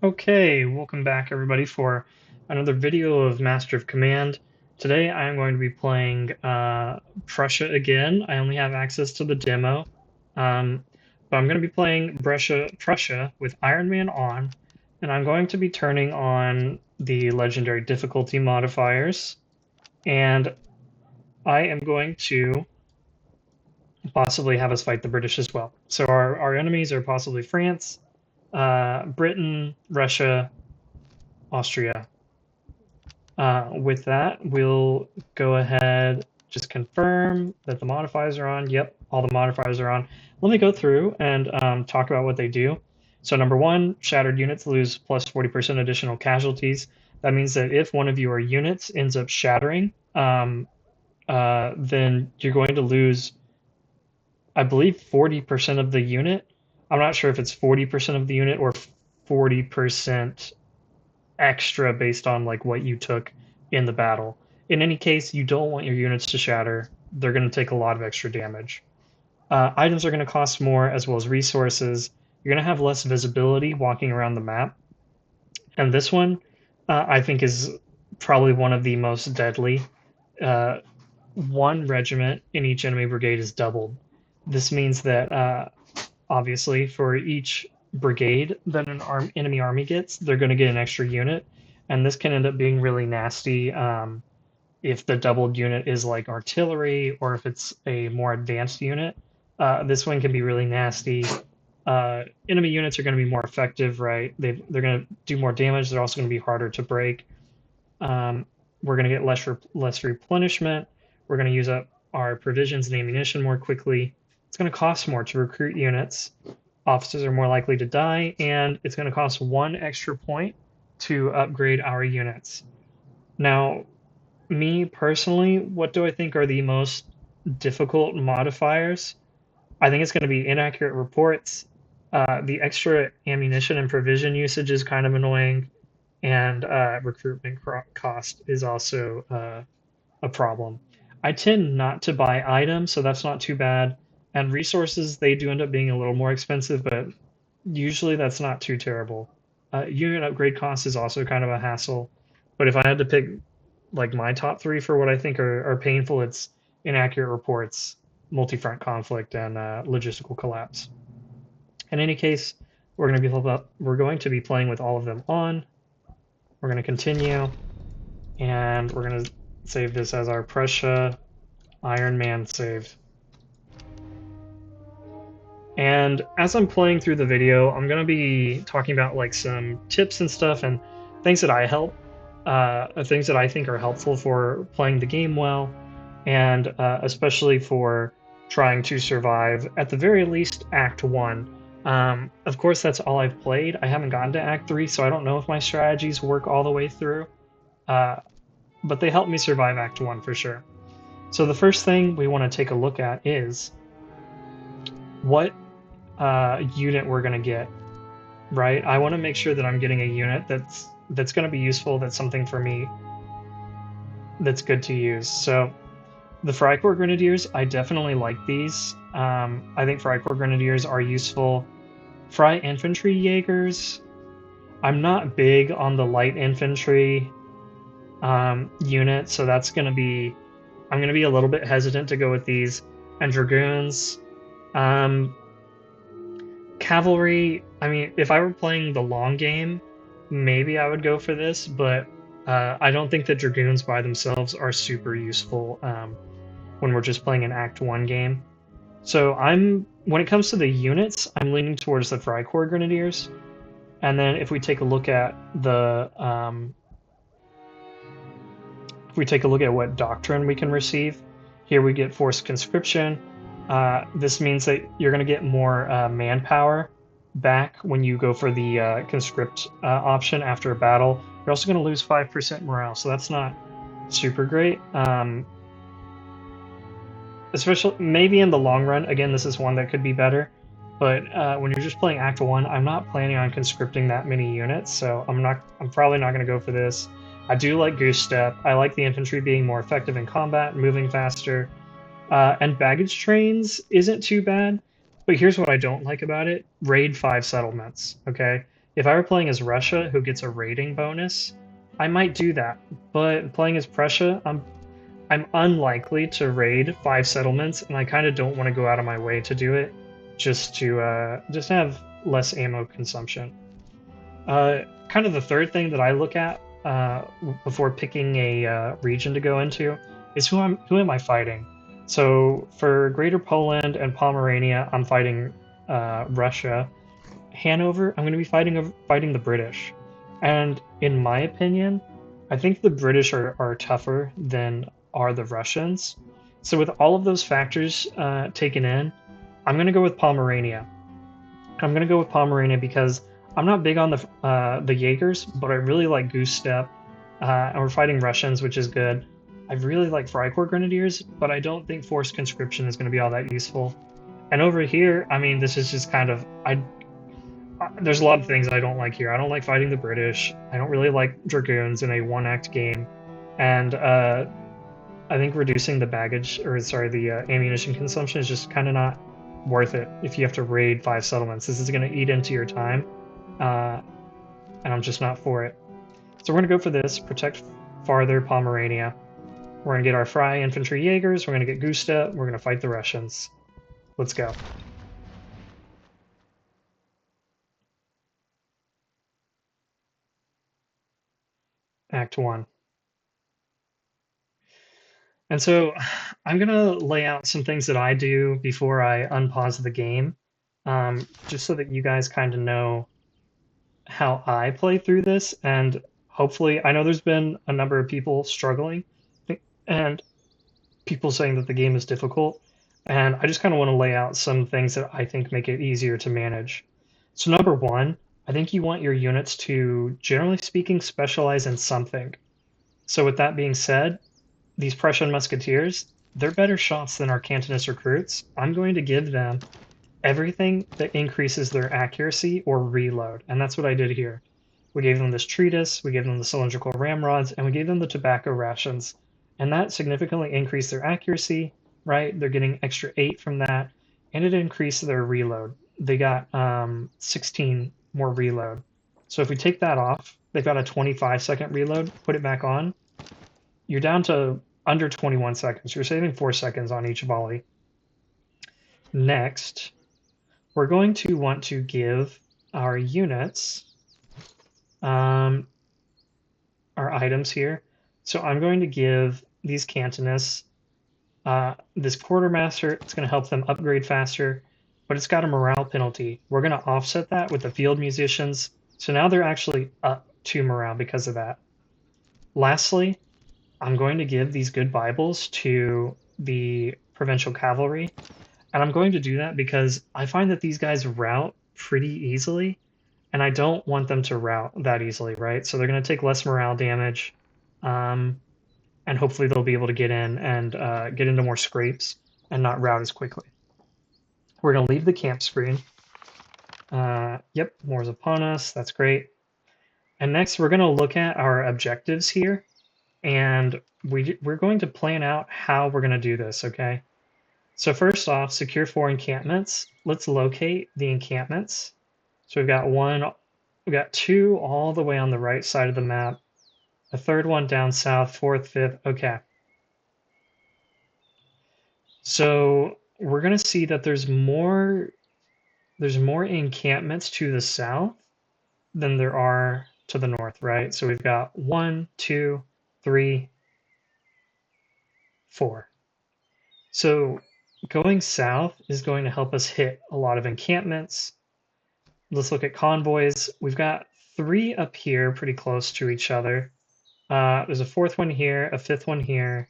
Okay, welcome back everybody for another video of Master of Command. Today I am going to be playing Prussia again. I only have access to the demo, um, but I'm going to be playing Prussia with Ironman on, and I'm going to be turning on the legendary difficulty modifiers, and I am going to possibly have us fight the British as well. So our enemies are possibly France, Britain, Russia, Austria. With that, we'll go ahead, just confirm that the modifiers are on. Yep, all the modifiers are on. Let me go through and talk about what they do. So number one, shattered units lose plus 40% additional casualties. That means that if one of your units ends up shattering, then you're going to lose, I believe, 40% of the unit. I'm not sure if it's 40% of the unit or 40% extra based on like what you took in the battle. In any case, you don't want your units to shatter. They're going to take a lot of extra damage. Items are going to cost more as well as resources. You're going to have less visibility walking around the map. And this one, I think, is probably one of the most deadly. Uh, one regiment in each enemy brigade is doubled. This means that obviously for each brigade that an enemy army gets, they're going to get an extra unit, and this can end up being really nasty if the doubled unit is like artillery or if it's a more advanced unit. This one can be really nasty. Enemy units are going to be more effective, right? They're going to do more damage. They're also going to be harder to break. We're going to get less replenishment. We're going to use up our provisions and ammunition more quickly. It's going to cost more to recruit units. Officers are more likely to die, and it's going to cost 1 extra point to upgrade our units. Now, me personally, what do I think are the most difficult modifiers? I think it's going to be inaccurate reports. The extra ammunition and provision usage is kind of annoying, and recruitment cost is also a problem. I tend not to buy items, so that's not too bad. And resources, they do end up being a little more expensive, but usually that's not too terrible. Unit upgrade cost is also kind of a hassle, but if I had to pick like my top three for what I think are painful, it's inaccurate reports, multi-front conflict, and logistical collapse. In any case, we're going to be playing with all of them on. We're going to continue, and we're going to save this as our Prussia Ironman save. And as I'm playing through the video, I'm going to be talking about like some tips and stuff and things that things that I think are helpful for playing the game well, and especially for trying to survive, at the very least, Act 1. Of course, that's all I've played. I haven't gotten to Act 3, so I don't know if my strategies work all the way through, but they help me survive Act 1 for sure. So the first thing we want to take a look at is what unit we're going to get, right? I want to make sure that I'm getting a unit that's going to be useful, that's something for me that's good to use. So the Freikorps Grenadiers, I definitely like these. I think Freikorps Grenadiers are useful. Fry Infantry Jaegers, I'm not big on the light infantry unit, so I'm going to be a little bit hesitant to go with these. And Dragoons, Cavalry, I mean, if I were playing the long game, maybe I would go for this, but I don't think that Dragoons by themselves are super useful when we're just playing an Act 1 game. So when it comes to the units, I'm leaning towards the Freikorps Grenadiers. And then if we take a look at what doctrine we can receive, here we get forced conscription. This means that you're going to get more manpower back when you go for the conscript option after a battle. You're also going to lose 5% morale, so that's not super great. Especially maybe in the long run. Again, this is one that could be better, but when you're just playing Act 1, I'm not planning on conscripting that many units, so I'm probably not going to go for this. I do like Goose Step. I like the infantry being more effective in combat, moving faster. And baggage trains isn't too bad, but here's what I don't like about it. Raid 5 settlements, okay? If I were playing as Russia, who gets a rating bonus, I might do that. But playing as Prussia, I'm unlikely to raid 5 settlements, and I kind of don't want to go out of my way to do it, just have less ammo consumption. Kind of the third thing that I look at before picking a region to go into is who am I fighting. So for Greater Poland and Pomerania, I'm fighting Russia. Hanover, I'm going to be fighting the British. And in my opinion, I think the British are tougher than are the Russians. So with all of those factors taken in, I'm going to go with Pomerania. I'm going to go with Pomerania because I'm not big on the Jaegers, but I really like Goose Step. And we're fighting Russians, which is good. I really like Freikorps Grenadiers, but I don't think Forced Conscription is going to be all that useful. And over here, I mean, this is just kind of there's a lot of things I don't like here. I don't like fighting the British. I don't really like Dragoons in a one-act game, and I think reducing the baggage, or sorry, the ammunition consumption is just kind of not worth it if you have to raid 5 settlements. This is going to eat into your time, uh, and I'm just not for it. So we're going to go for this, protect farther Pomerania. We're going to get our Fry Infantry Jaegers. We're going to get Gusta. We're going to fight the Russians. Let's go. Act 1. And so I'm going to lay out some things that I do before I unpause the game, just so that you guys kind of know how I play through this. And hopefully, I know there's been a number of people struggling and people saying that the game is difficult. And I just kind of want to lay out some things that I think make it easier to manage. So, number one, I think you want your units to, generally speaking, specialize in something. So, with that being said, these Prussian musketeers, they're better shots than our Cantonist recruits. I'm going to give them everything that increases their accuracy or reload, and that's what I did here. We gave them this treatise, we gave them the cylindrical ramrods, and we gave them the tobacco rations, and that significantly increased their accuracy, right? They're getting extra 8 from that, and it increased their reload. They got 16 more reload. So if we take that off, they've got a 25-second reload, put it back on, you're down to under 21 seconds. You're saving 4 seconds on each volley. Next, we're going to want to give our units our items here. So I'm going to give these Cantonists this Quartermaster. It's going to help them upgrade faster, but it's got a morale penalty. We're going to offset that with the Field Musicians. So now they're actually up 2 morale because of that. Lastly, I'm going to give these good Bibles to the Provincial Cavalry, and I'm going to do that because I find that these guys rout pretty easily, and I don't want them to rout that easily, right? So they're going to take less morale damage, and hopefully they'll be able to get in and get into more scrapes and not rout as quickly. We're going to leave the camp screen. Yep, war's upon us. That's great. And next, we're going to look at our objectives here. And we're going to plan out how we're going to do this, okay? So first off, secure 4 encampments. Let's locate the encampments. So we've got 2 all the way on the right side of the map, a third one down south, 4th, 5th, okay. So we're going to see that there's more encampments to the south than there are to the north, right? So we've got 1, 2, 3, 4. So going south is going to help us hit a lot of encampments. Let's look at convoys. We've got 3 up here pretty close to each other. There's a 4th one here, a 5th one here,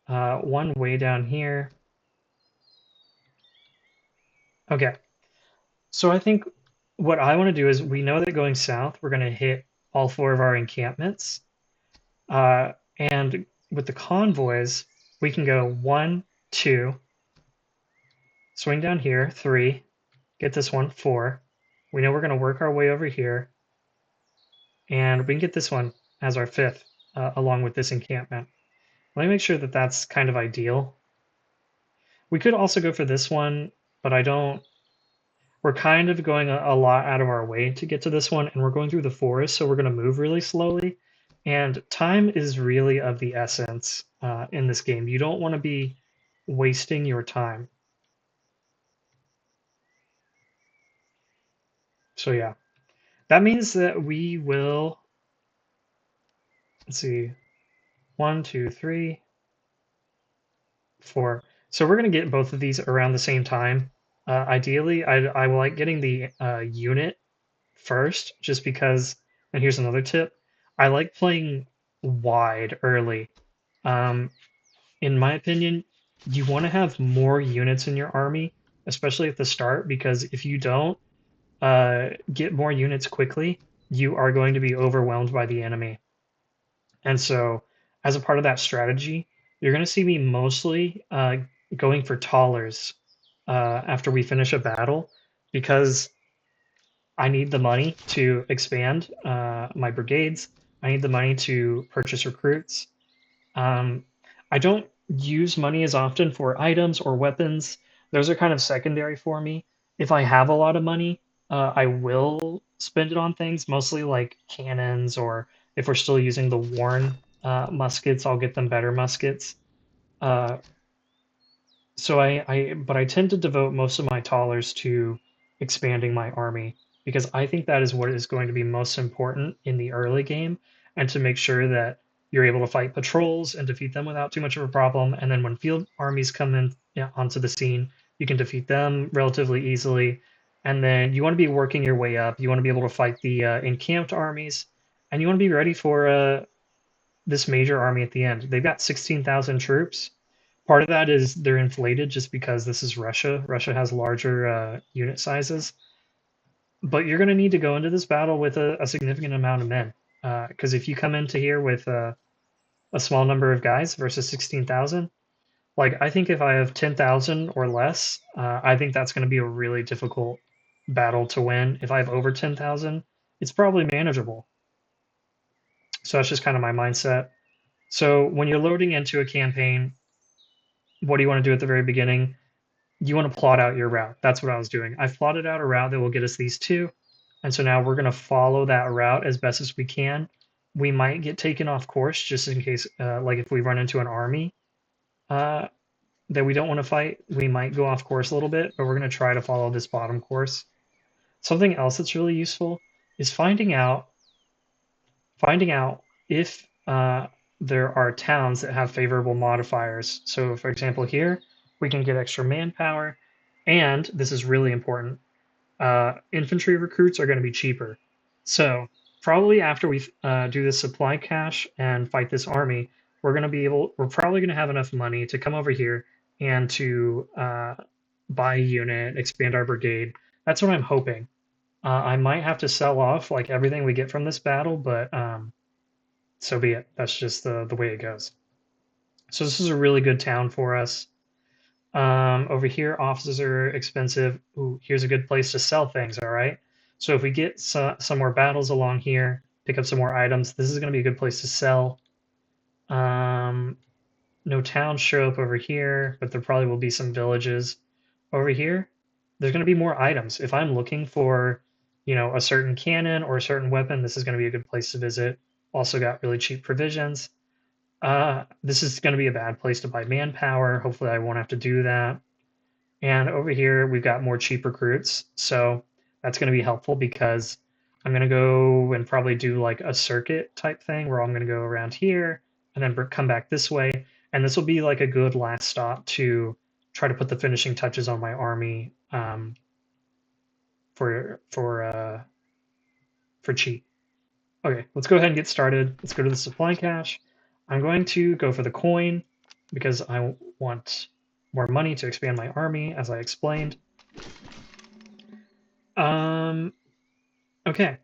one way down here. Okay, so I think what I want to do is we know that going south, we're going to hit all 4 of our encampments. And with the convoys, we can go 1, 2, swing down here, 3, get this one, 4. We know we're going to work our way over here. And we can get this one as our 5th, along with this encampment. Let me make sure that that's kind of ideal. We could also go for this one, but I we're kind of going a lot out of our way to get to this one, and we're going through the forest, so we're going to move really slowly. And time is really of the essence in this game. You don't want to be wasting your time. So yeah, that means that we will, let's see, 1, 2, 3, 4. So we're going to get both of these around the same time. Ideally, I like getting the unit first, just because, and here's another tip, I like playing wide early. Um, in my opinion, you want to have more units in your army, especially at the start, because if you don't get more units quickly, you are going to be overwhelmed by the enemy. And so, as a part of that strategy, you're going to see me mostly going for tallers after we finish a battle, because I need the money to expand my brigades. I need the money to purchase recruits. Um, I don't use money as often for items or weapons. Those are kind of secondary for me. If I have a lot of money, I will spend it on things, mostly like cannons, or if we're still using the worn muskets, I'll get them better muskets. Uh, but I tend to devote most of my dollars to expanding my army, because I think that is what is going to be most important in the early game, and to make sure that you're able to fight patrols and defeat them without too much of a problem. And then when field armies come in, yeah, onto the scene, you can defeat them relatively easily. And then you want to be working your way up. You want to be able to fight the encamped armies, and you want to be ready for this major army at the end. They've got 16,000 troops. Part of that is they're inflated just because this is Russia. Russia has larger unit sizes, but you're going to need to go into this battle with a significant amount of men. Because if you come into here with a small number of guys versus 16,000, like I think if I have 10,000 or less, I think that's going to be a really difficult battle to win. If I have over 10,000, it's probably manageable. So that's just kind of my mindset. So when you're loading into a campaign, what do you want to do at the very beginning? You want to plot out your route. That's what I was doing. I've plotted out a route that will get us these two. And so now we're going to follow that route as best as we can. We might get taken off course just in case, like if we run into an army uh, that we don't want to fight, we might go off course a little bit, but we're going to try to follow this bottom course. Something else that's really useful is finding out if there are towns that have favorable modifiers. So, for example, here we can get extra manpower, and this is really important. Infantry recruits are going to be cheaper. So, probably after we do this supply cache and fight this army, we're probably going to have enough money to come over here and to buy a unit, expand our brigade. That's what I'm hoping. I might have to sell off like everything we get from this battle, but so be it. That's just the way it goes. So this is a really good town for us. Over here, offices are expensive. Ooh, here's a good place to sell things, all right? So if we get some more battles along here, pick up some more items, this is going to be a good place to sell. No towns show up over here, but there probably will be some villages. Over here, there's going to be more items. If I'm looking for, a certain cannon or a certain weapon, this is going to be a good place to visit. Also got really cheap provisions. This is going to be a bad place to buy manpower. Hopefully, I won't have to do that. And over here, we've got more cheap recruits. So that's going to be helpful, because I'm going to go and probably do like a circuit type thing where I'm going to go around here and then come back this way. And this will be like a good last stop to try to put the finishing touches on my army for cheap. Okay, let's go ahead and get started. Let's go to the supply cache. I'm going to go for the coin because I want more money to expand my army, as I explained. Okay,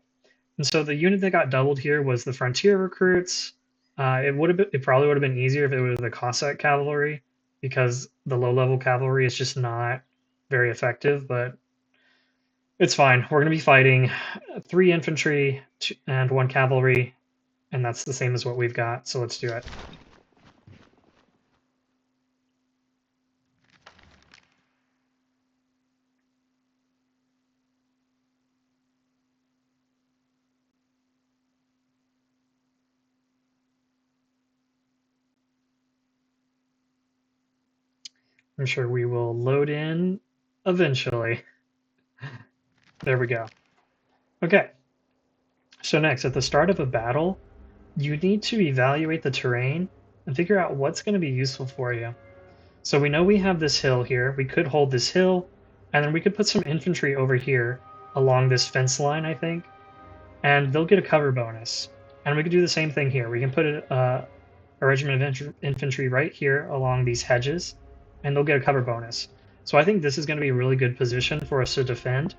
and so the unit that got doubled here was the frontier recruits. It probably would have been easier if it was the Cossack cavalry, because the low level cavalry is just not very effective, but it's fine. We're going to be fighting 3 infantry and 1 cavalry, and that's the same as what we've got, so let's do it. I'm sure we will load in eventually. There we go. Okay, so next, at the start of a battle, you need to evaluate the terrain and figure out what's going to be useful for you. So we know we have this hill here. We could hold this hill, and then we could put some infantry over here along this fence line, I think, and they'll get a cover bonus. And we could do the same thing here. We can put a regiment of infantry right here along these hedges, and they'll get a cover bonus. So I think this is going to be a really good position for us to defend.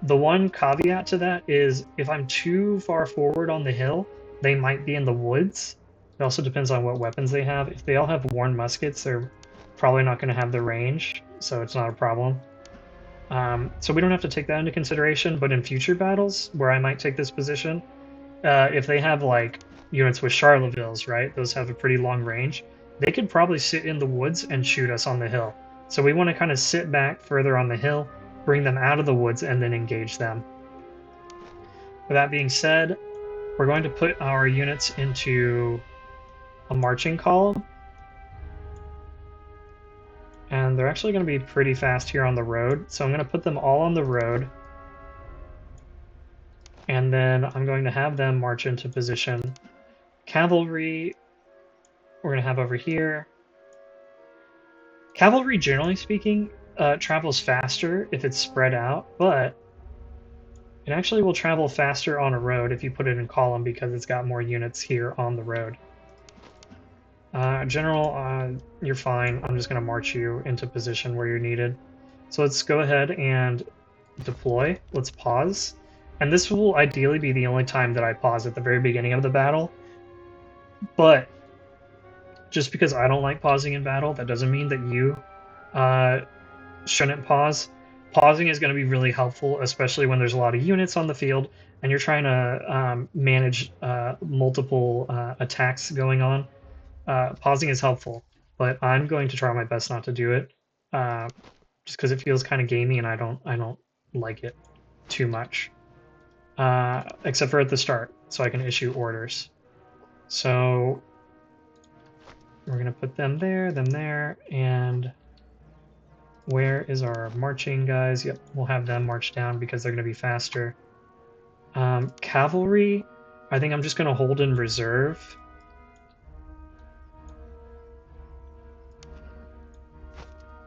The one caveat to that is if I'm too far forward on the hill, they might be in the woods. It also depends on what weapons they have. If they all have worn muskets, they're probably not going to have the range, so it's not a problem. So we don't have to take that into consideration, but in future battles where I might take this position, if they have like units with Charlevilles, right, those have a pretty long range, they could probably sit in the woods and shoot us on the hill. So we want to kind of sit back further on the hill, bring them out of the woods, and then engage them. With that being said, we're going to put our units into a marching column. And they're actually going to be pretty fast here on the road. So I'm going to put them all on the road. And then I'm going to have them march into position. Cavalry, we're going to have over here. Cavalry, generally speaking, travels faster if it's spread out, but it actually will travel faster on a road if you put it in column because it's got more units here on the road. General, you're fine. I'm just going to march you into position where you're needed. So let's go ahead and deploy. Let's pause. And this will ideally be the only time that I pause at the very beginning of the battle. But just because I don't like pausing in battle, that doesn't mean that you shouldn't pause. Pausing is going to be really helpful, especially when there's a lot of units on the field and you're trying to manage multiple attacks going on. Pausing is helpful, but I'm going to try my best not to do it, just because it feels kind of gamey and I don't like it too much, except for at the start, so I can issue orders. So we're gonna put them there, and where is our marching guys? Yep, we'll have them march down because they're gonna be faster. Cavalry, I think I'm just gonna hold in reserve.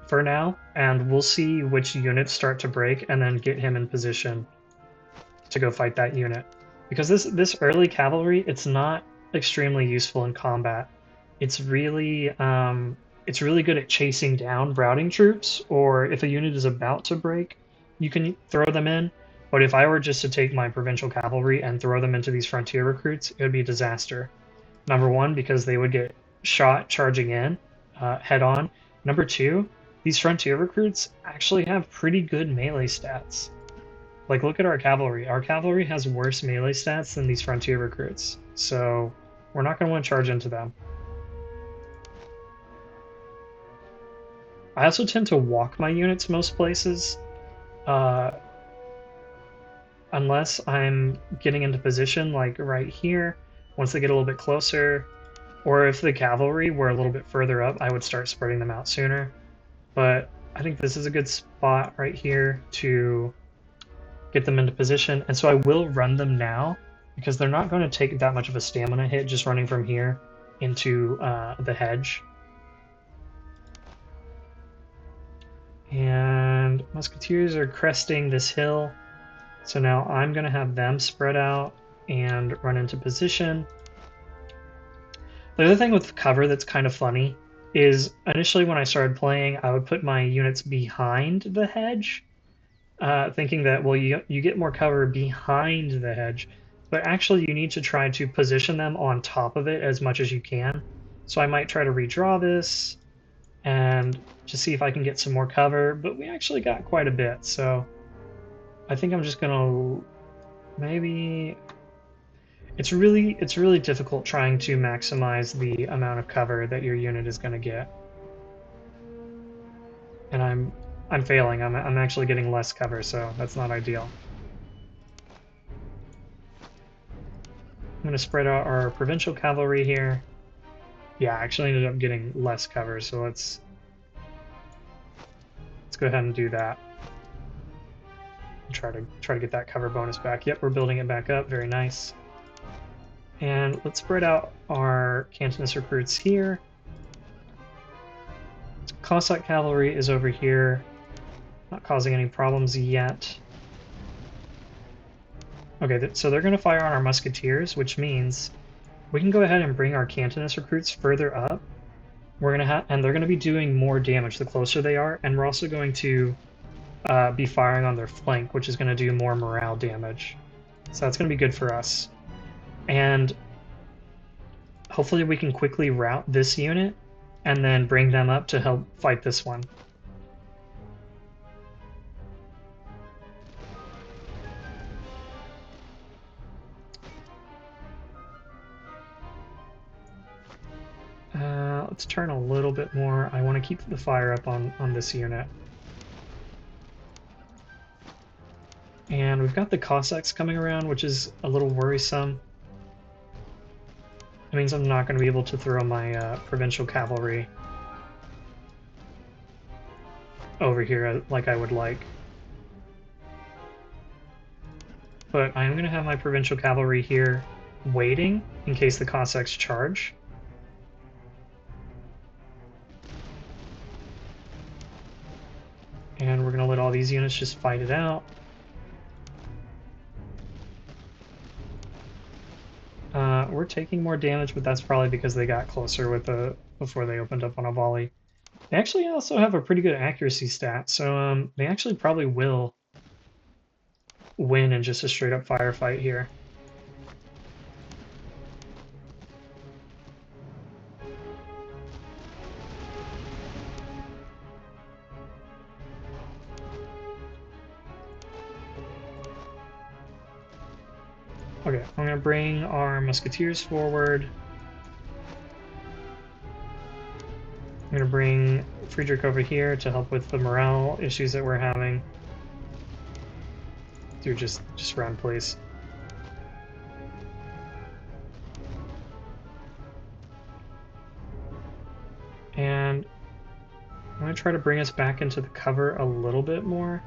For now, and we'll see which units start to break and then get him in position to go fight that unit. Because this early cavalry, it's not extremely useful in combat. It's really good at chasing down routing troops, or if a unit is about to break, you can throw them in. But if I were just to take my provincial cavalry and throw them into these frontier recruits, it would be a disaster. Number one, because they would get shot charging in head on. Number two, these frontier recruits actually have pretty good melee stats. Like, look at our cavalry. Our cavalry has worse melee stats than these frontier recruits. So we're not going to want to charge into them. I also tend to walk my units most places, unless I'm getting into position, like right here. Once they get a little bit closer, or if the cavalry were a little bit further up, I would start spreading them out sooner. But I think this is a good spot right here to get them into position. And so I will run them now because they're not going to take that much of a stamina hit just running from here into the hedge. And musketeers are cresting this hill. So now I'm going to have them spread out and run into position. The other thing with cover that's kind of funny is initially when I started playing, I would put my units behind the hedge, thinking that, well, you get more cover behind the hedge, but actually you need to try to position them on top of it as much as you can. So I might try to redraw this and just see if I can get some more cover, but we actually got quite a bit, so I think I'm just gonna maybe... It's really difficult trying to maximize the amount of cover that your unit is going to get. And I'm failing. I'm actually getting less cover, so that's not ideal. I'm going to spread out our provincial cavalry here. Yeah, I actually ended up getting less cover, so let's go ahead and do that. Try to get that cover bonus back. Yep, we're building it back up. Very nice. And let's spread out our Cantonist recruits here. Cossack cavalry is over here, not causing any problems yet. Okay, so they're going to fire on our musketeers, which means we can go ahead and bring our Cantonist recruits further up. We're going to have, and they're going to be doing more damage the closer they are, and we're also going to be firing on their flank, which is going to do more morale damage. So that's going to be good for us. And hopefully we can quickly rout this unit and then bring them up to help fight this one. Let's turn a little bit more. I want to keep the fire up on this unit. And we've got the Cossacks coming around, which is a little worrisome. It means I'm not going to be able to throw my provincial cavalry over here like I would like. But I am going to have my provincial cavalry here waiting in case the Cossacks charge. And we're going to let all these units just fight it out. We're taking more damage, but that's probably because they got closer with before they opened up on a volley. They actually also have a pretty good accuracy stat, so they actually probably will win in just a straight up firefight here. Okay, I'm going to bring our musketeers forward. I'm going to bring Friedrich over here to help with the morale issues that we're having. Dude, just run, please. And I'm going to try to bring us back into the cover a little bit more.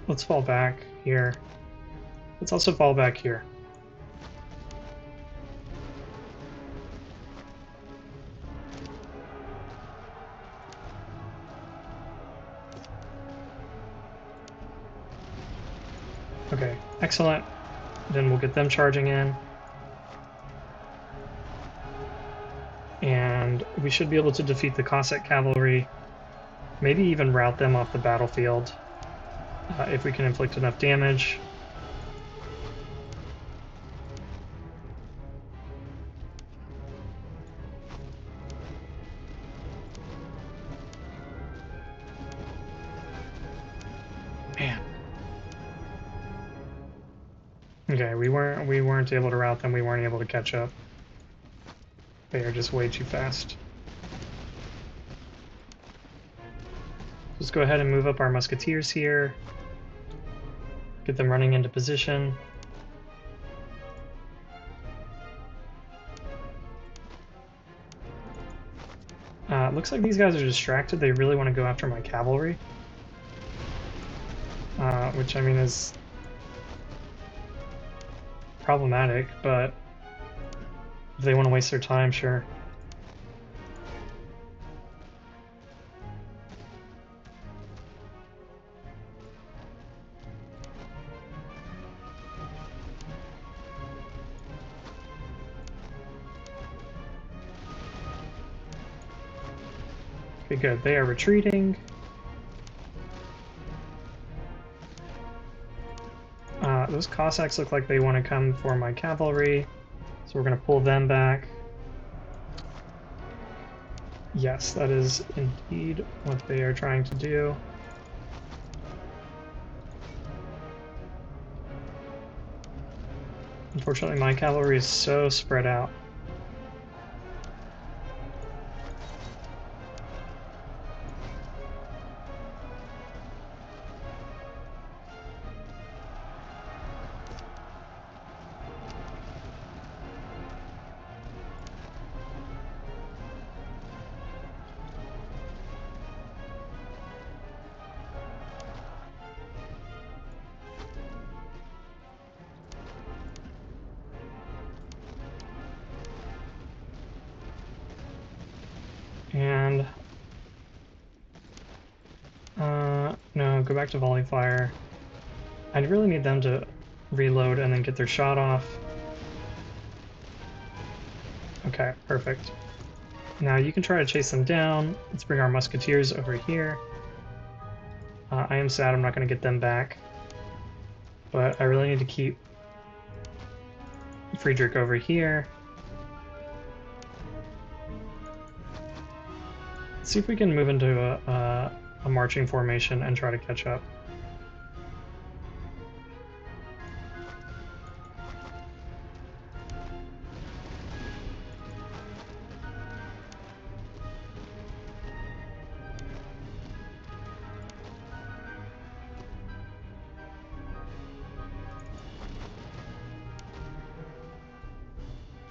Let's fall back here. Let's also fall back here. Okay, excellent. Then we'll get them charging in. And we should be able to defeat the Cossack cavalry. Maybe even rout them off the battlefield if we can inflict enough damage. Man. Okay, we weren't able to rout them. We weren't able to catch up. They are just way too fast. Let's go ahead and move up our musketeers here. Get them running into position. Looks like these guys are distracted. They really want to go after my cavalry. Which, I mean, is problematic, but if they want to waste their time, sure. Okay, good. They are retreating. Those Cossacks look like they want to come for my cavalry, so we're going to pull them back. Yes, that is indeed what they are trying to do. Unfortunately, my cavalry is so spread out. back to volley fire. I really need them to reload and then get their shot off. Okay, perfect. Now you can try to chase them down. Let's bring our musketeers over here. I am sad I'm not going to get them back, but I really need to keep Friedrich over here. Let's see if we can move into a marching formation and try to catch up.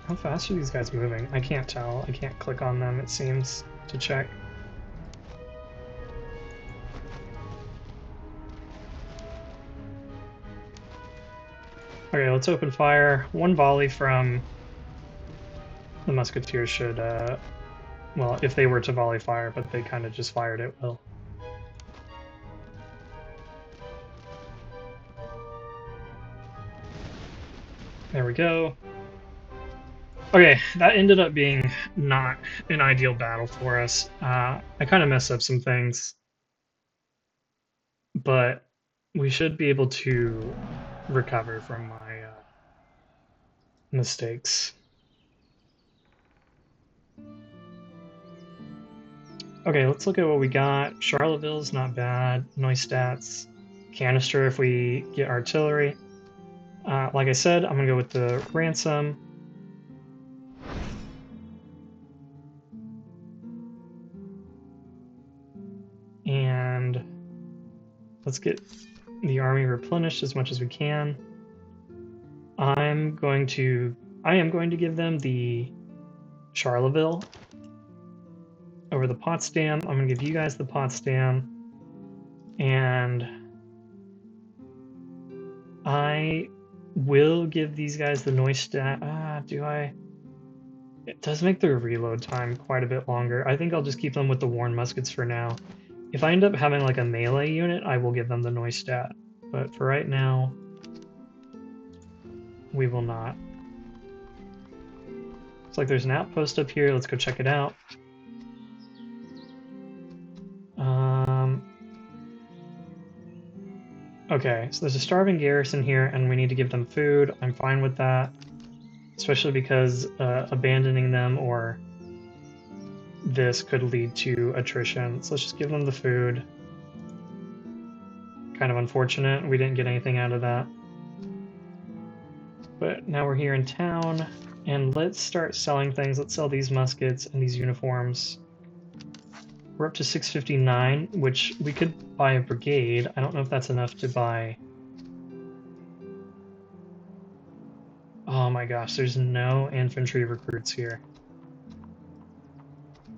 How fast are these guys moving? I can't tell. I can't click on them, it seems, to check. Okay, let's open fire. One volley from the musketeers should, well, if they were to volley fire, but they kind of just fired at will. There we go. Okay, that ended up being not an ideal battle for us. I kind of messed up some things, but we should be able to recover from my mistakes. Okay, let's look at what we got. Charlottesville's not bad. Noise stats. Canister if we get artillery. Like I said, I'm going to go with the ransom. And let's get the army replenished as much as we can. I am going to give them the Charleville over the Potsdam. I'm going to give you guys the Potsdam. And I will give these guys the Neustadt. Do I? It does make their reload time quite a bit longer. I think I'll just keep them with the Warren muskets for now. If I end up having like a melee unit, I will give them the Neustadt. But for right now, we will not. Looks like there's an outpost up here. Let's go check it out. Okay, so there's a starving garrison here, and we need to give them food. I'm fine with that, especially because abandoning them or this could lead to attrition. So let's just give them the food. Kind of unfortunate. We didn't get anything out of that. But now we're here in town, and let's start selling things. Let's sell these muskets and these uniforms. We're up to 659, which we could buy a brigade. I don't know if that's enough to buy... Oh my gosh, there's no infantry recruits here.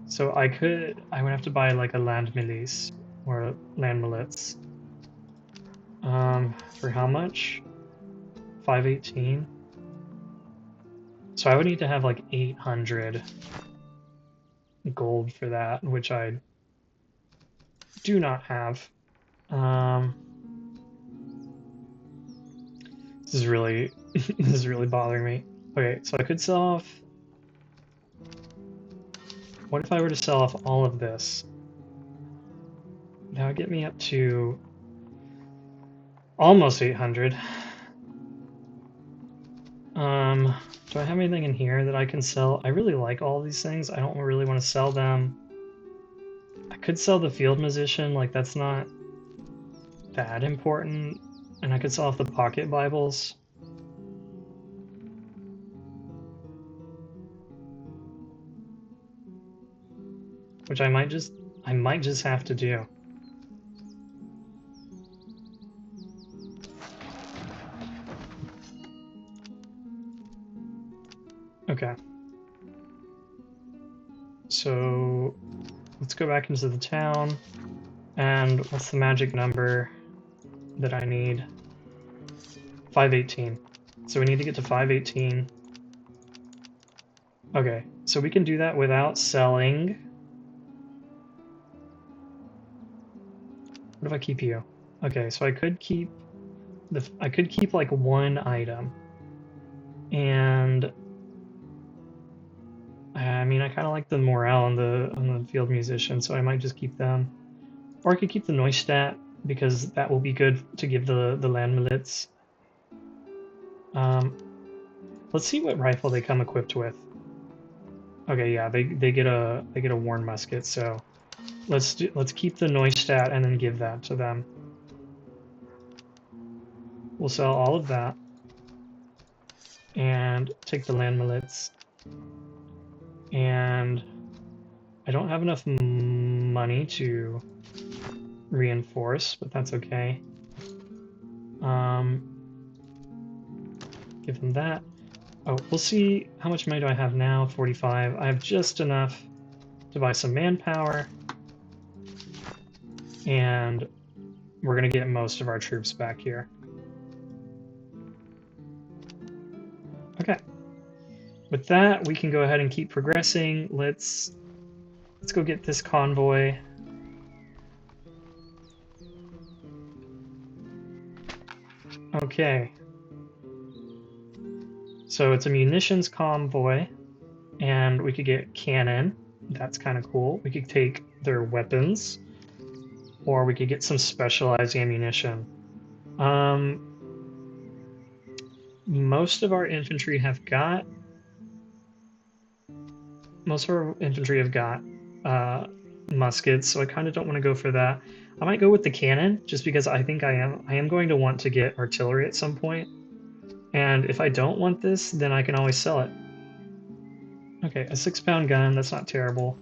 So I would have to buy like a land milice or land militia. For how much? 518? So I would need to have like 800 gold for that, which I do not have. This is really this is really bothering me. Okay, so I could sell off. What if I were to sell off all of this? That would get me up to almost 800. Do I have anything in here that I can sell? I really like all these things. I don't really want to sell them. I could sell the field musician, like that's not that important. And I could sell off the pocket Bibles. Which I might just have to do. Okay. So let's go back into the town. And what's the magic number that I need? 518. So we need to get to 518. Okay, so we can do that without selling. What if I keep you? Okay, so I could keep like one item, and I mean I kind of like the morale on the field musician, so I might just keep them. Or I could keep the noise stat because that will be good to give the land milits. Um, let's see what rifle they come equipped with. Okay, yeah, they get a worn musket, so let's keep the noise stat and then give that to them. We'll sell all of that and take the land milits. And I don't have enough money to reinforce, but that's okay. Um, give them that. Oh, we'll see how much money do I have now. 45. I have just enough to buy some manpower, and we're gonna get most of our troops back here. Okay. With that, we can go ahead and keep progressing. Let's go get this convoy. Okay. So it's a munitions convoy, and we could get cannon. That's kind of cool. We could take their weapons, or we could get some specialized ammunition. Most of our infantry have got uh, muskets, so I kind of don't want to go for that. I might go with the cannon just because I think I am going to want to get artillery at some point. And if I don't want this, then I can always sell it. Okay, a 6-pound gun, that's not terrible.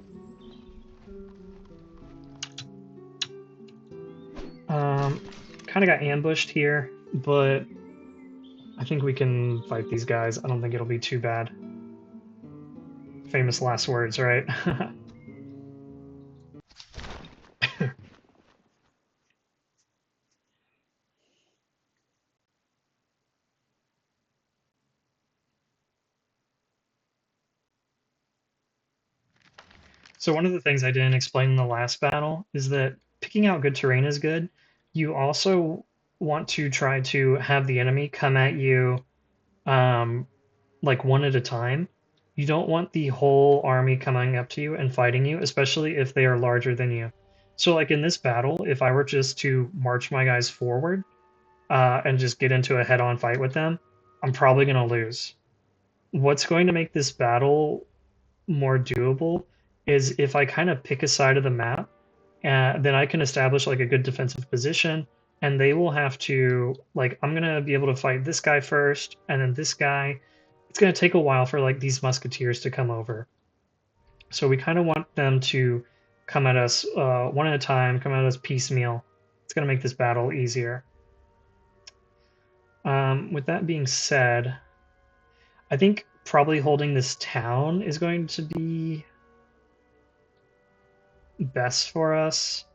Kind of got ambushed here, but I think we can fight these guys. I don't think it'll be too bad. Famous last words, right? So one of the things I didn't explain in the last battle is that picking out good terrain is good. You also want to try to have the enemy come at you um, like one at a time. You don't want the whole army coming up to you and fighting you, especially if they are larger than you. So like in this battle, if I were just to march my guys forward and just get into a head-on fight with them, I'm probably going to lose. What's going to make this battle more doable is if I kind of pick a side of the map, then I can establish like a good defensive position, and they will have to like I'm gonna be able to fight this guy first, and then this guy. It's gonna take a while for like these musketeers to come over, so we kind of want them to come at us one at a time, come at us piecemeal. It's gonna make this battle easier. With that being said, I think probably holding this town is going to be best for us.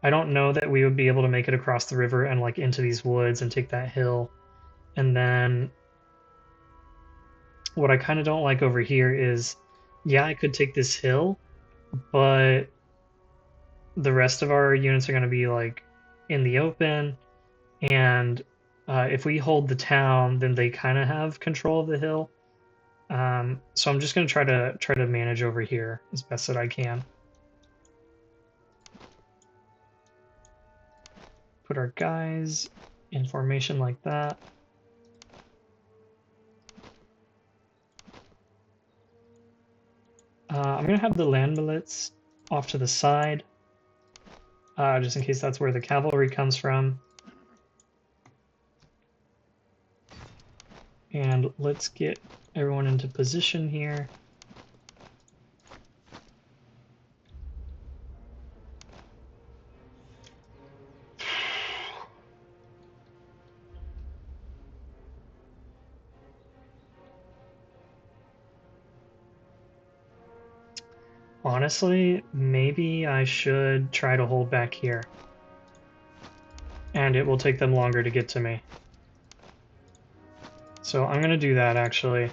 I don't know that we would be able to make it across the river and like into these woods and take that hill. And then what I kind of don't like over here is, yeah, I could take this hill, but the rest of our units are going to be like in the open. And if we hold the town, then they kind of have control of the hill. So I'm just going to try to manage over here as best that I can. Put our guys in formation like that. I'm going to have the land milits off to the side, just in case that's where the cavalry comes from. And let's get everyone into position here. Honestly, maybe I should try to hold back here. And it will take them longer to get to me. So I'm going to do that, actually.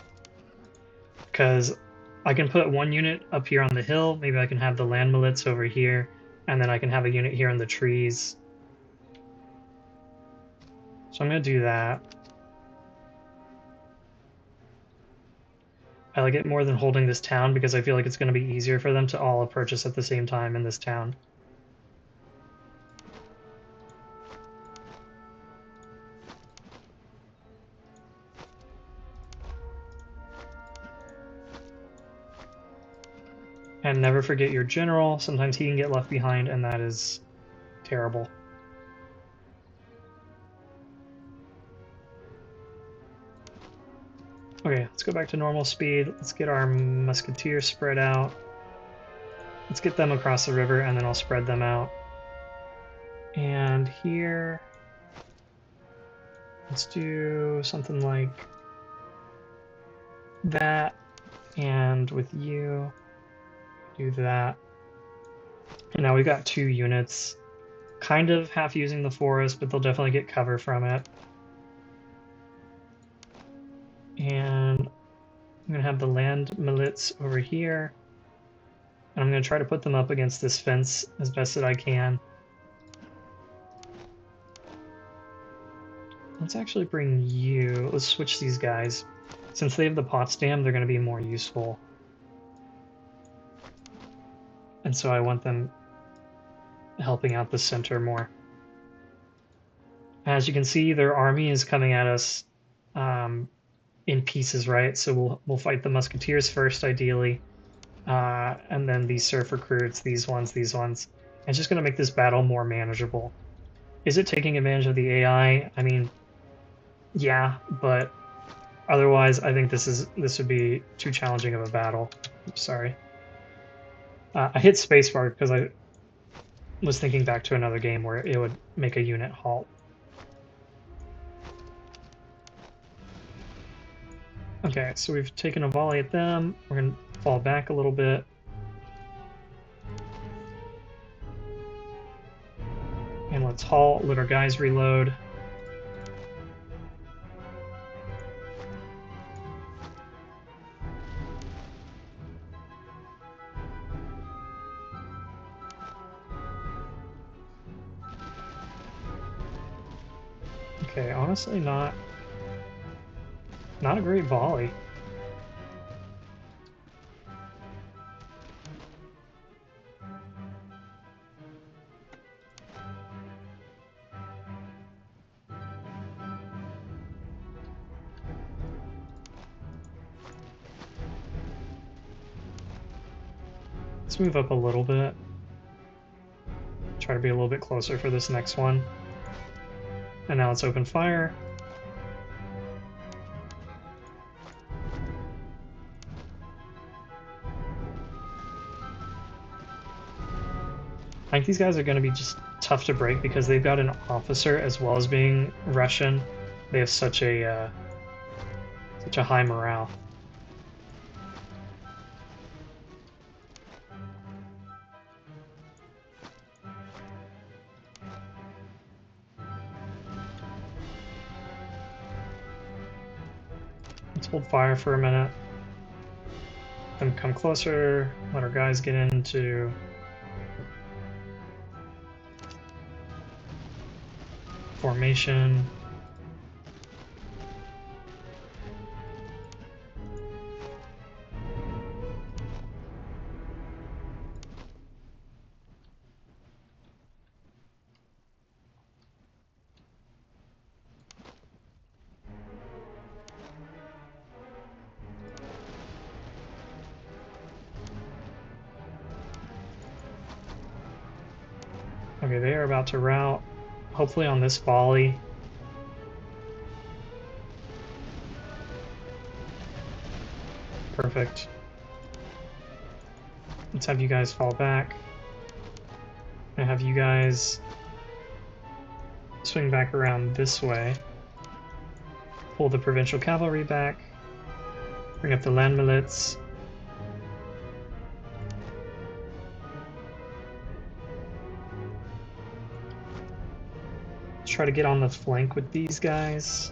Because I can put one unit up here on the hill. Maybe I can have the land milits over here. And then I can have a unit here in the trees. So I'm going to do that. I like it more than holding this town because I feel like it's going to be easier for them to all approach us at the same time in this town. And never forget your general. Sometimes he can get left behind, and that is terrible. Okay, let's go back to normal speed. Let's get our musketeers spread out. Let's get them across the river, and then I'll spread them out. And here, let's do something like that. And with you, do that. And now we've got 2 units. Kind of half using the forest, but they'll definitely get cover from it. And I'm going to have the land milits over here. And I'm going to try to put them up against this fence as best that I can. Let's actually bring you... Let's switch these guys. Since they have the Potsdam, they're going to be more useful. And so I want them helping out the center more. As you can see, their army is coming at us in pieces, right? So we'll fight the musketeers first, ideally, and then these surf recruits, these ones. It's just going to make this battle more manageable. Is it taking advantage of the AI? I mean, yeah, but otherwise, I think this would be too challenging of a battle. I'm sorry. I hit spacebar because I was thinking back to another game where it would make a unit halt. Okay, so we've taken a volley at them. We're going to fall back a little bit. And let's halt, let our guys reload. Okay, honestly not a great volley. Let's move up a little bit. Try to be a little bit closer for this next one. And now let's open fire. I think these guys are going to be just tough to break because they've got an officer as well as being Russian. They have such a high morale. Let's hold fire for a minute. Then come closer, let our guys get into formation. Okay, they are about to rout. Hopefully on this volley. Perfect. Let's have you guys fall back. And have you guys swing back around this way. Pull the provincial cavalry back. Bring up the land milits. Try to get on the flank with these guys.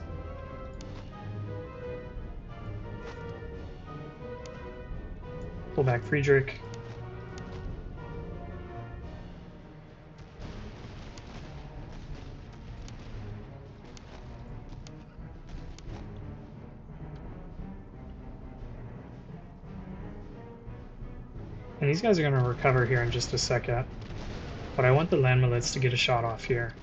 Pull back Friedrich. And these guys are going to recover here in just a second. But I want the land millets to get a shot off here.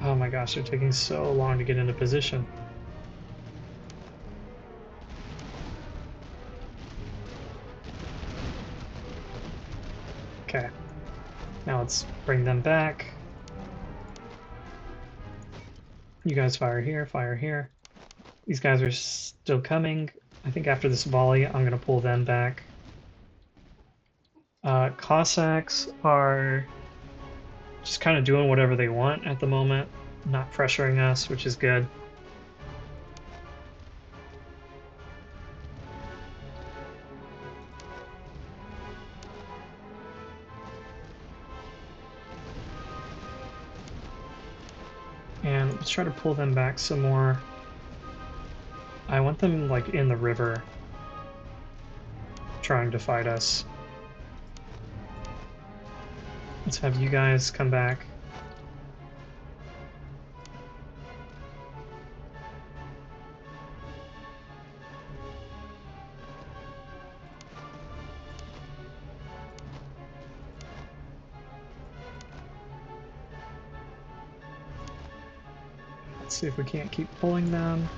Oh my gosh, they're taking so long to get into position. Okay, now let's bring them back. You guys fire here, fire here. These guys are still coming. I think after this volley, I'm going to pull them back. Cossacks are just kind of doing whatever they want at the moment, not pressuring us, which is good. And let's try to pull them back some more. I want them like in the river trying to fight us. Let's have you guys come back. Let's see if we can't keep pulling them.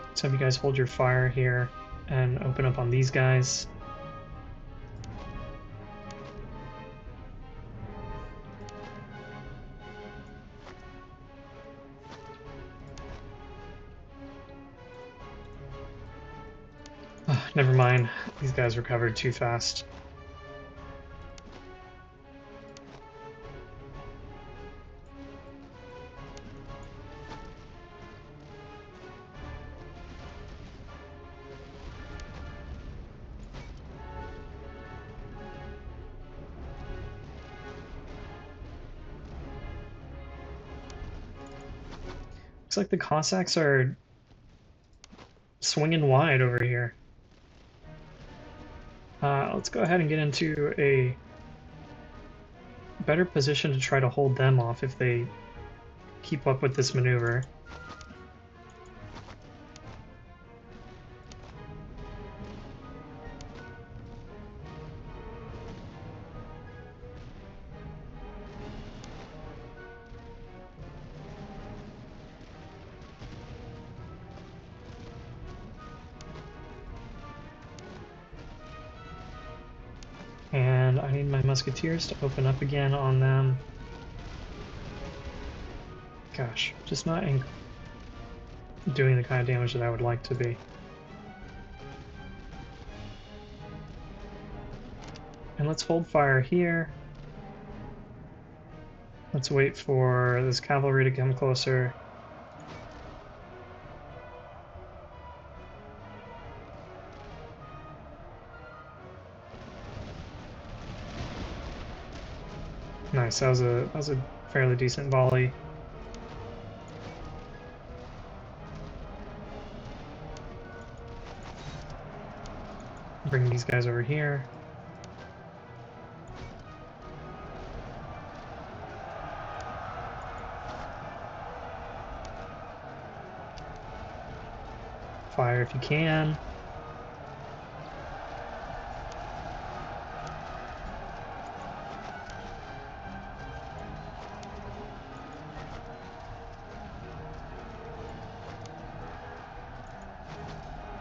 Let's have you guys hold your fire here and open up on these guys. Never mind, these guys recovered too fast. Looks like the Cossacks are swinging wide over here. Let's go ahead and get into a better position to try to hold them off if they keep up with this maneuver. And I need my musketeers to open up again on them. Gosh, just not doing the kind of damage that I would like to be. And let's hold fire here. Let's wait for this cavalry to come closer. Nice, that was a fairly decent volley. Bring these guys over here. Fire if you can.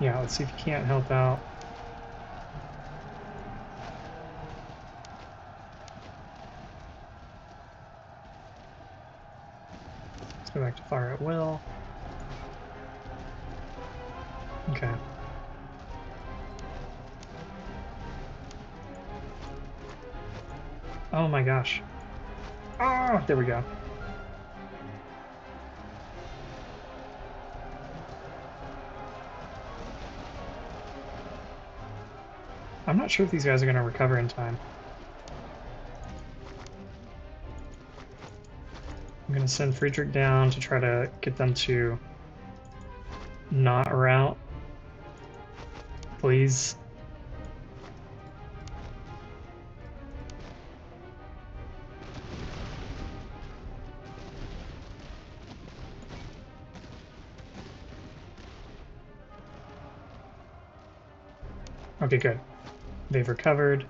Yeah, let's see if you can't help out. Let's go back to fire at will. Okay. Oh my gosh. Oh, there we go. I'm not sure if these guys are going to recover in time. I'm going to send Friedrich down to try to get them to not rout. Please. Okay, good. They've recovered.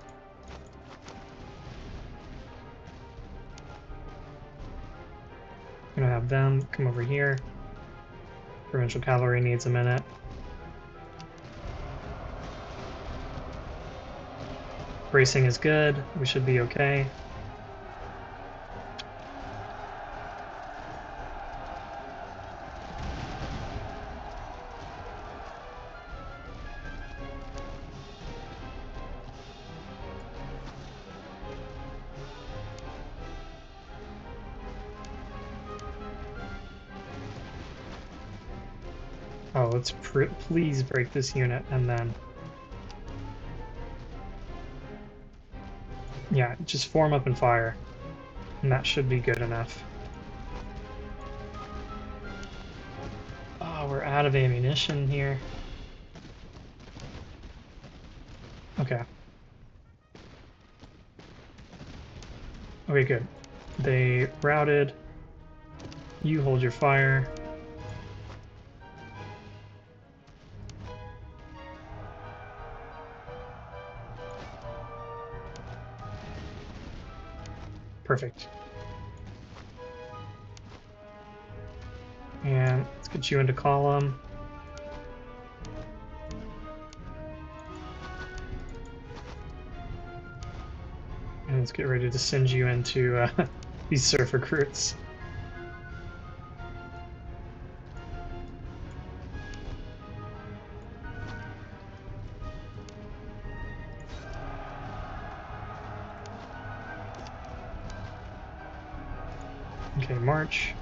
I'm gonna have them come over here. Provincial cavalry needs a minute. Bracing is good. We should be okay. Oh, let's please break this unit and then... Yeah, just form up and fire. And that should be good enough. Oh, we're out of ammunition here. Okay. Okay, good. They routed. You hold your fire. Perfect. And let's get you into column. And let's get ready to send you into these surf recruits. Okay, march.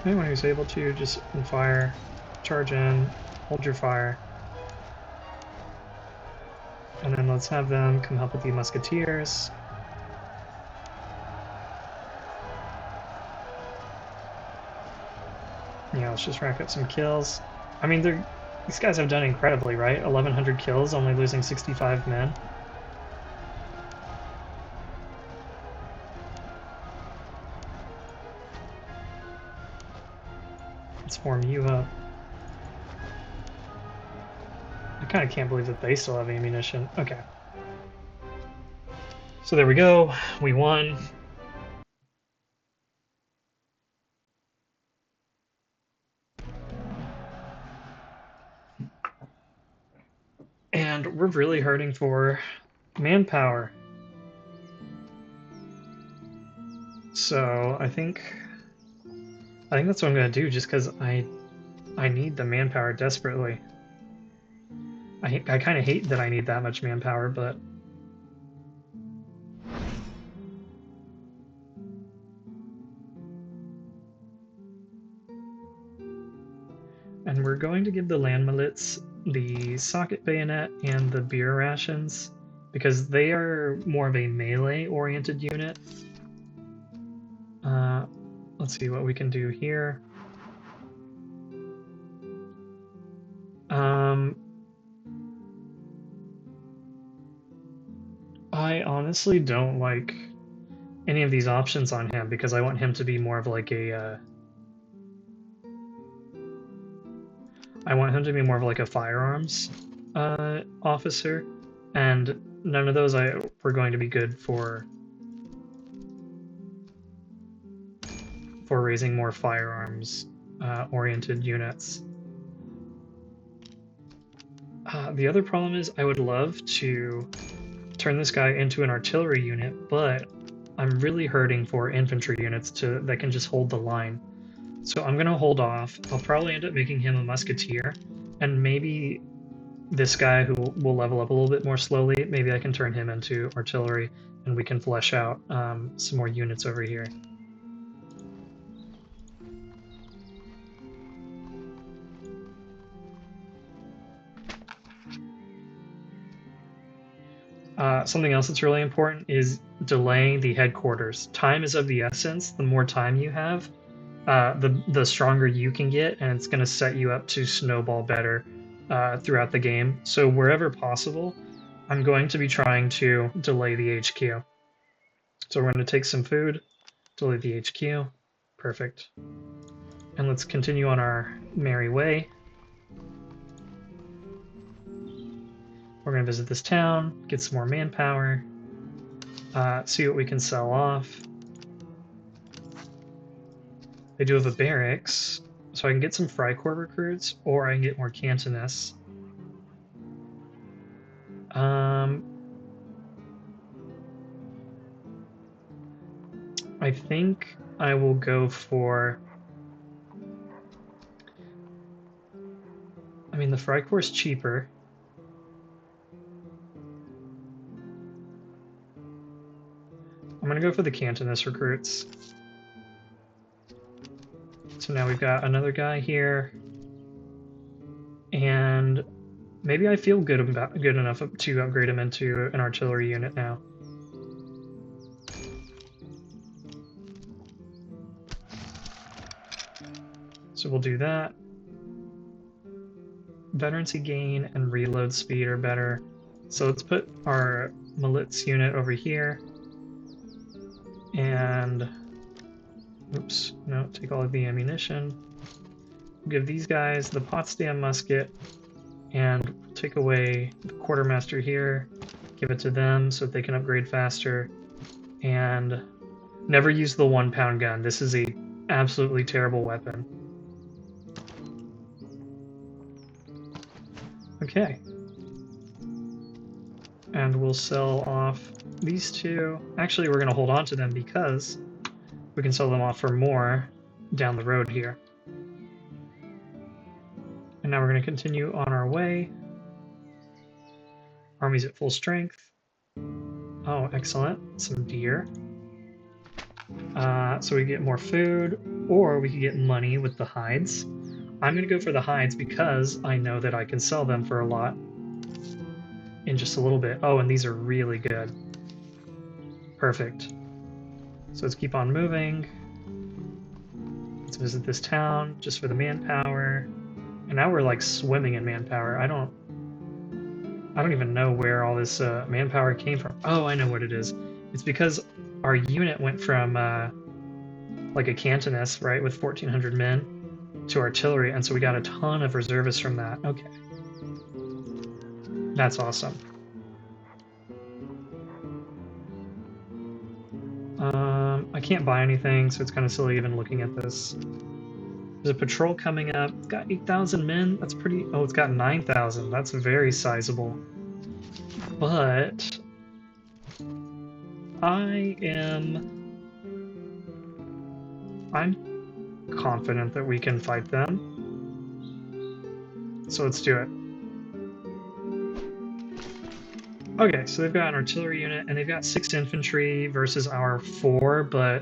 Anyone who's able to, just fire, charge in, hold your fire. And then let's have them come help with the musketeers. Yeah, let's just rack up some kills. I mean, these guys have done incredibly, right? 1,100 kills, only losing 65 men. Let's form you up. I kind of can't believe that they still have ammunition. Okay. So there we go. We won. And we're really hurting for manpower. So I think that's what I'm gonna do, just because I need the manpower desperately. I kind of hate that I need that much manpower, but and we're going to give the land milits the socket bayonet and the beer rations because they are more of a melee oriented unit. Let's see what we can do here. I honestly don't like any of these options on him because I want him to be more of like a I want him to be more of like a firearms officer, and none of those were going to be good for raising more firearms oriented units. The other problem is I would love to turn this guy into an artillery unit, but I'm really hurting for infantry units that can just hold the line. So I'm gonna hold off. I'll probably end up making him a musketeer, and maybe this guy who will level up a little bit more slowly, maybe I can turn him into artillery, and we can flesh out some more units over here. Something else that's really important is delaying the headquarters. Time is of the essence. The more time you have, the stronger you can get, and it's going to set you up to snowball better throughout the game. So wherever possible, I'm going to be trying to delay the HQ. So we're going to take some food, delay the HQ. Perfect. And let's continue on our merry way. We're going to visit this town, get some more manpower, see what we can sell off. They do have a barracks, so I can get some Freikorps recruits, or I can get more Cantonists. I think I will go for... I mean, the Freikorps is cheaper. I'm gonna go for the Cantonist recruits. So now we've got another guy here, and maybe I feel good enough to upgrade him into an artillery unit now. So we'll do that. Veterancy gain and reload speed are better. So let's put our Militz unit over here. And, oops, no, take all of the ammunition. Give these guys the Potsdam musket, and take away the quartermaster here, give it to them so that they can upgrade faster, and never use the 1-pound gun. This is a absolutely terrible weapon. Okay. And we'll sell off these two. Actually, we're going to hold on to them because we can sell them off for more down the road here. And now we're going to continue on our way. Army's at full strength. Oh, excellent. Some deer. So we get more food, or we could get money with the hides. I'm going to go for the hides because I know that I can sell them for a lot in just a little bit. Oh, and these are really good. Perfect. So let's keep on moving. Let's visit this town just for the manpower. And now we're like swimming in manpower. I don't even know where all this manpower came from. Oh, I know what it is. It's because our unit went from like a Cantonist, right, with 1,400 men to artillery, and so we got a ton of reservists from that. Okay. That's awesome. I can't buy anything, so it's kind of silly even looking at this. There's a patrol coming up. It's got 8,000 men. That's pretty... Oh, it's got 9,000. That's very sizable. But... I'm confident that we can fight them. So let's do it. Okay, so they've got an artillery unit, and they've got 6 infantry versus our 4, but...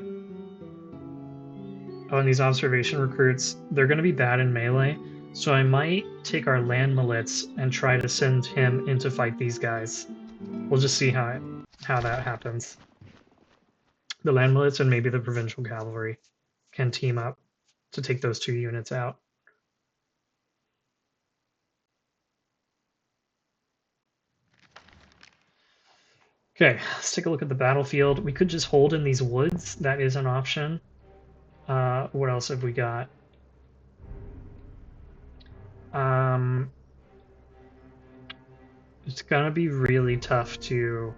Oh, and these observation recruits, they're going to be bad in melee, so I might take our land militz and try to send him in to fight these guys. We'll just see how that happens. The land militz and maybe the provincial cavalry can team up to take those 2 units out. Okay, let's take a look at the battlefield. We could just hold in these woods. That is an option. What else have we got? It's gonna be really tough to...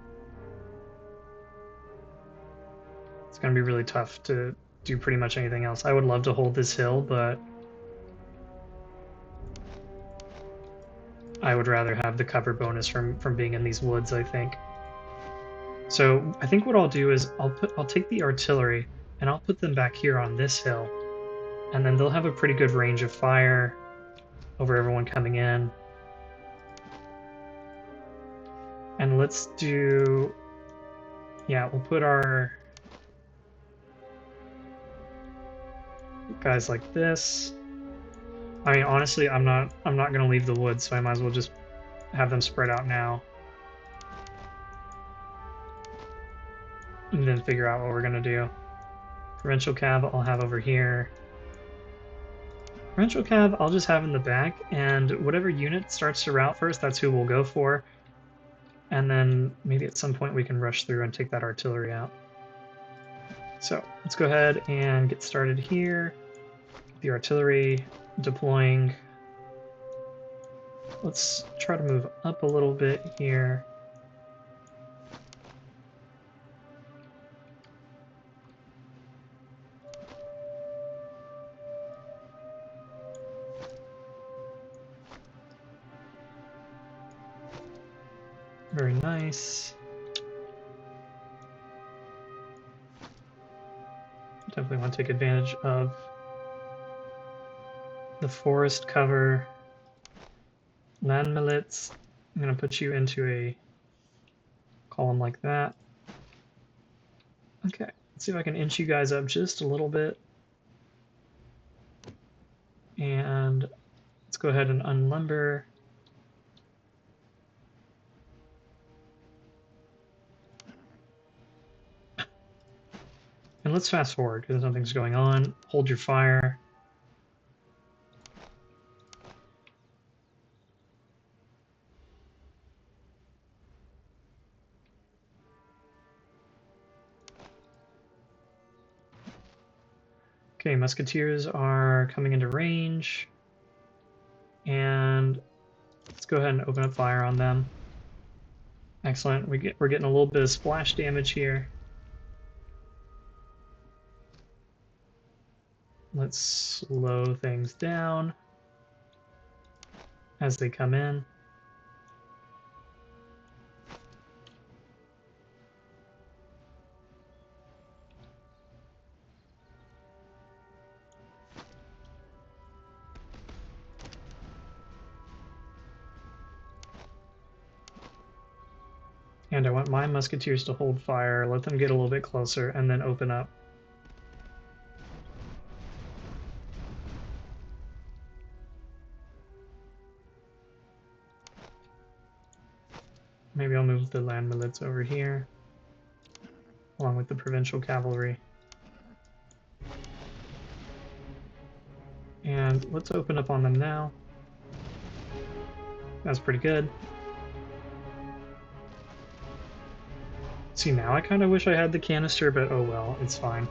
It's gonna be really tough to do pretty much anything else. I would love to hold this hill, but I would rather have the cover bonus from being in these woods, I think. So I think what I'll do is I'll take the artillery and I'll put them back here on this hill. And then they'll have a pretty good range of fire over everyone coming in. And let's do, yeah, we'll put our guys like this. I mean, honestly, I'm not gonna leave the woods, so I might as well just have them spread out now. And then figure out what we're gonna do. Provincial Cav I'll have over here. Provincial Cav I'll just have in the back, and whatever unit starts to route first, that's who we'll go for. And then maybe at some point we can rush through and take that artillery out. So let's go ahead and get started here. The artillery deploying. Let's try to move up a little bit here. Very nice. Definitely want to take advantage of the forest cover. Land millets. I'm going to put you into a column like that. Okay, let's see if I can inch you guys up just a little bit. And let's go ahead and unlimber. And let's fast forward because something's going on. Hold your fire. Okay, musketeers are coming into range. And let's go ahead and open up fire on them. Excellent. We're getting a little bit of splash damage here. Let's slow things down as they come in. And I want my musketeers to hold fire, let them get a little bit closer, and then open up. Maybe I'll move the land millets over here, along with the provincial cavalry. And let's open up on them now. That's pretty good. See, now I kind of wish I had the canister, but oh well, it's fine.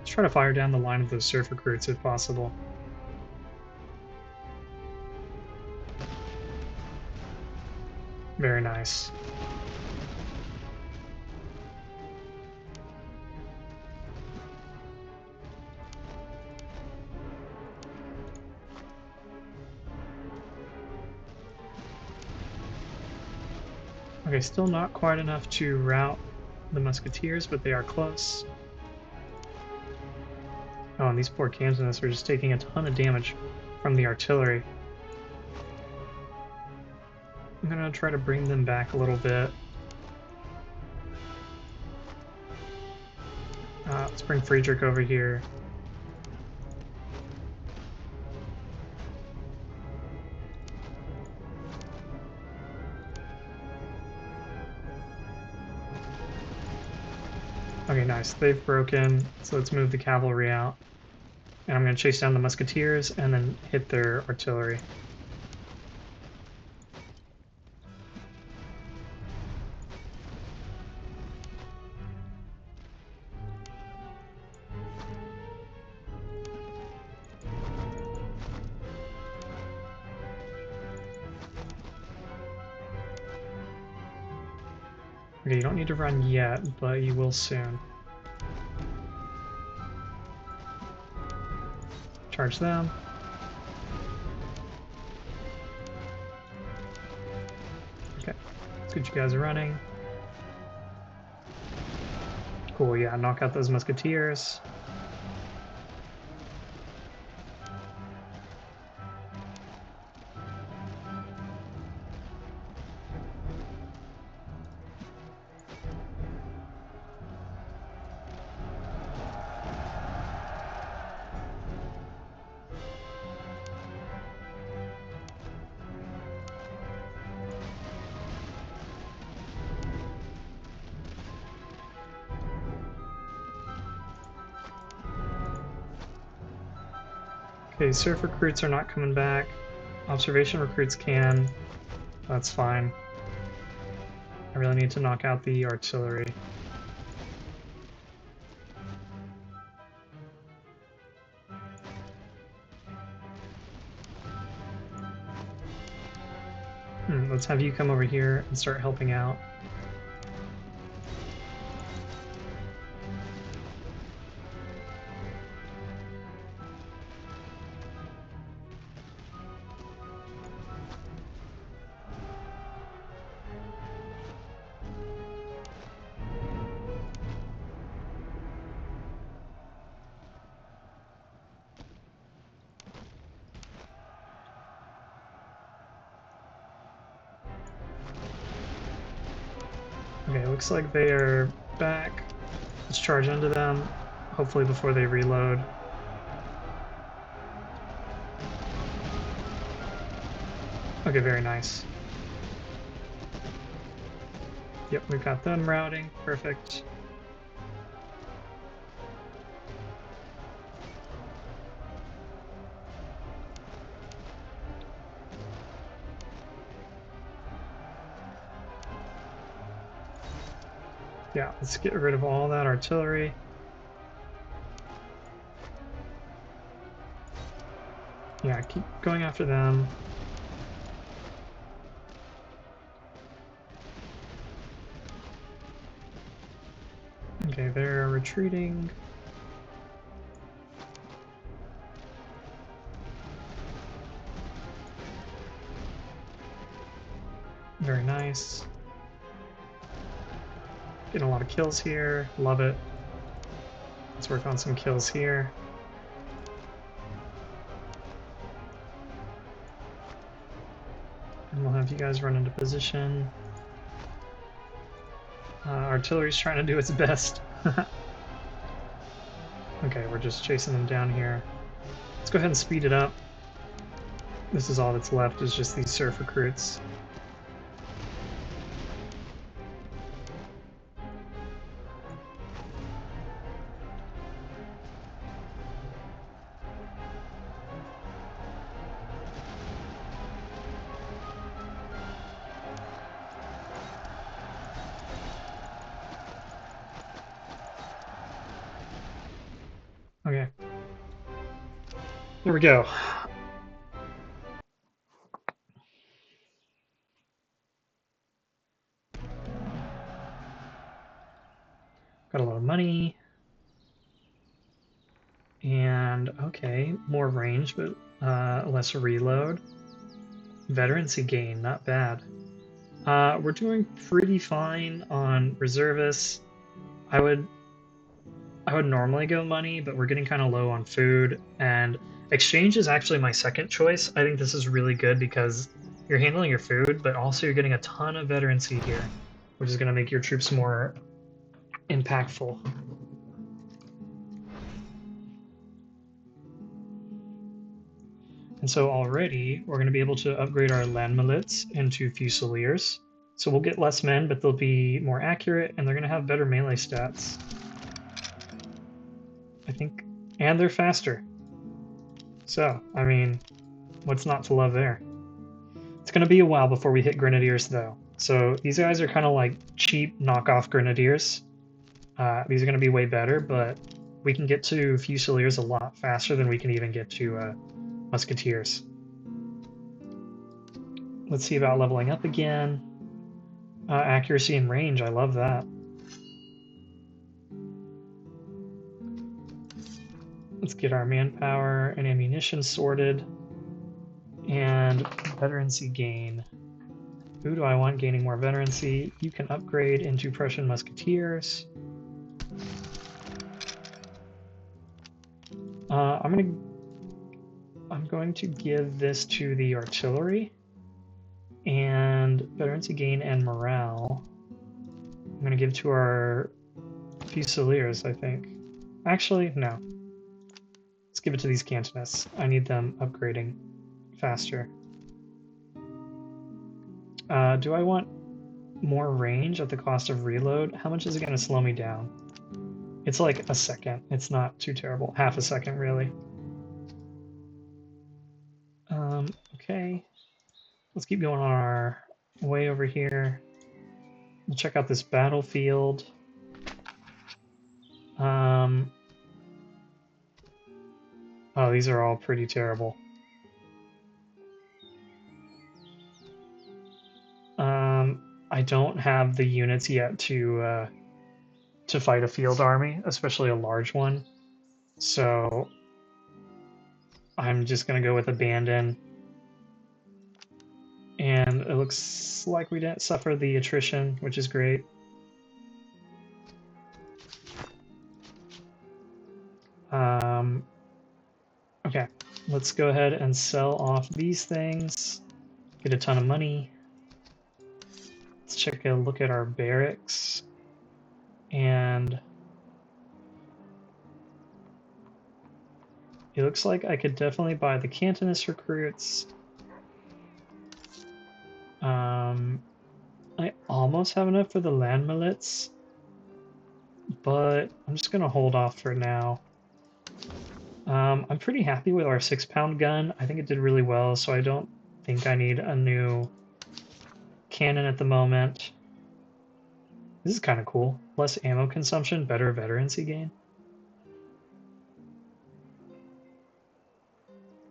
Let's try to fire down the line of those surf recruits if possible. Very nice. Okay, still not quite enough to rout the musketeers, but they are close. Oh, and these poor Kamsanists are just taking a ton of damage from the artillery. I'm gonna try to bring them back a little bit. Let's bring Friedrich over here. Okay, nice. They've broken, so let's move the cavalry out. And I'm going to chase down the musketeers and then hit their artillery. Okay, you don't need to run yet, but you will soon. Charge them. Okay, it's good you guys are running. Cool, yeah, knock out those musketeers. Okay, surf recruits are not coming back. Observation recruits can. That's fine. I really need to knock out the artillery. Let's have you come over here and start helping out. Okay, looks like they are back. Let's charge into them, hopefully before they reload. Okay, very nice. Yep, we've got them routing. Perfect. Yeah, let's get rid of all that artillery. Yeah, keep going after them. Okay, they're retreating. Very nice. Getting a lot of kills here. Love it. Let's work on some kills here. And we'll have you guys run into position. Artillery's trying to do its best. Okay, we're just chasing them down here. Let's go ahead and speed it up. This is all that's left, is just these surf recruits. Okay. There we go. Got a lot of money. And, okay, more range, but less reload. Veterancy gain, not bad. We're doing pretty fine on reservists. I would normally go money, but we're getting kind of low on food, and exchange is actually my second choice. I think this is really good because you're handling your food, but also you're getting a ton of veterancy here, which is going to make your troops more impactful. And so already we're going to be able to upgrade our landmilits into fusiliers. So we'll get less men, but they'll be more accurate, and they're going to have better melee stats, I think, and they're faster. So, I mean, what's not to love there? It's going to be a while before we hit grenadiers, though. So these guys are kind of like cheap knockoff grenadiers. These are going to be way better, but we can get to fusiliers a lot faster than we can even get to musketeers. Let's see about leveling up again. Accuracy and range, I love that. Let's get our manpower and ammunition sorted. And veterancy gain. Who do I want gaining more veterancy? You can upgrade into Prussian musketeers. I'm going to give this to the artillery, and veterancy gain and morale I'm going to give to our fusiliers, I think. Actually, no. Let's give it to these cantonists. I need them upgrading faster. Do I want more range at the cost of reload? How much is it going to slow me down? It's like a second. It's not too terrible. Half a second, really. Okay. Let's keep going on our way over here. We'll check out this battlefield. Oh, these are all pretty terrible. I don't have the units yet to fight a field army, especially a large one. So I'm just gonna go with abandon. And it looks like we didn't suffer the attrition, which is great. Okay, let's go ahead and sell off these things. Get a ton of money. Let's check a look at our barracks. And it looks like I could definitely buy the Cantonist recruits. I almost have enough for the land milits, but I'm just gonna hold off for now. I'm pretty happy with our 6-pound gun. I think it did really well, so I don't think I need a new cannon at the moment. This is kind of cool. Less ammo consumption, better veterancy gain.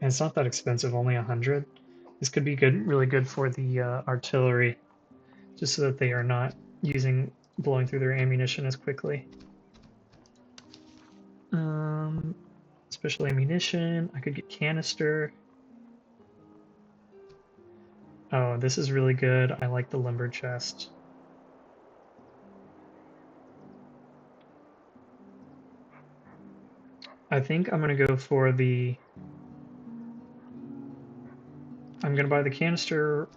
And it's not that expensive, only 100. This could be good, really good for the artillery, just so that they are not blowing through their ammunition as quickly. Special ammunition. I could get canister. Oh, this is really good. I like the lumber chest. I think I'm gonna go for the. I'm gonna buy the canister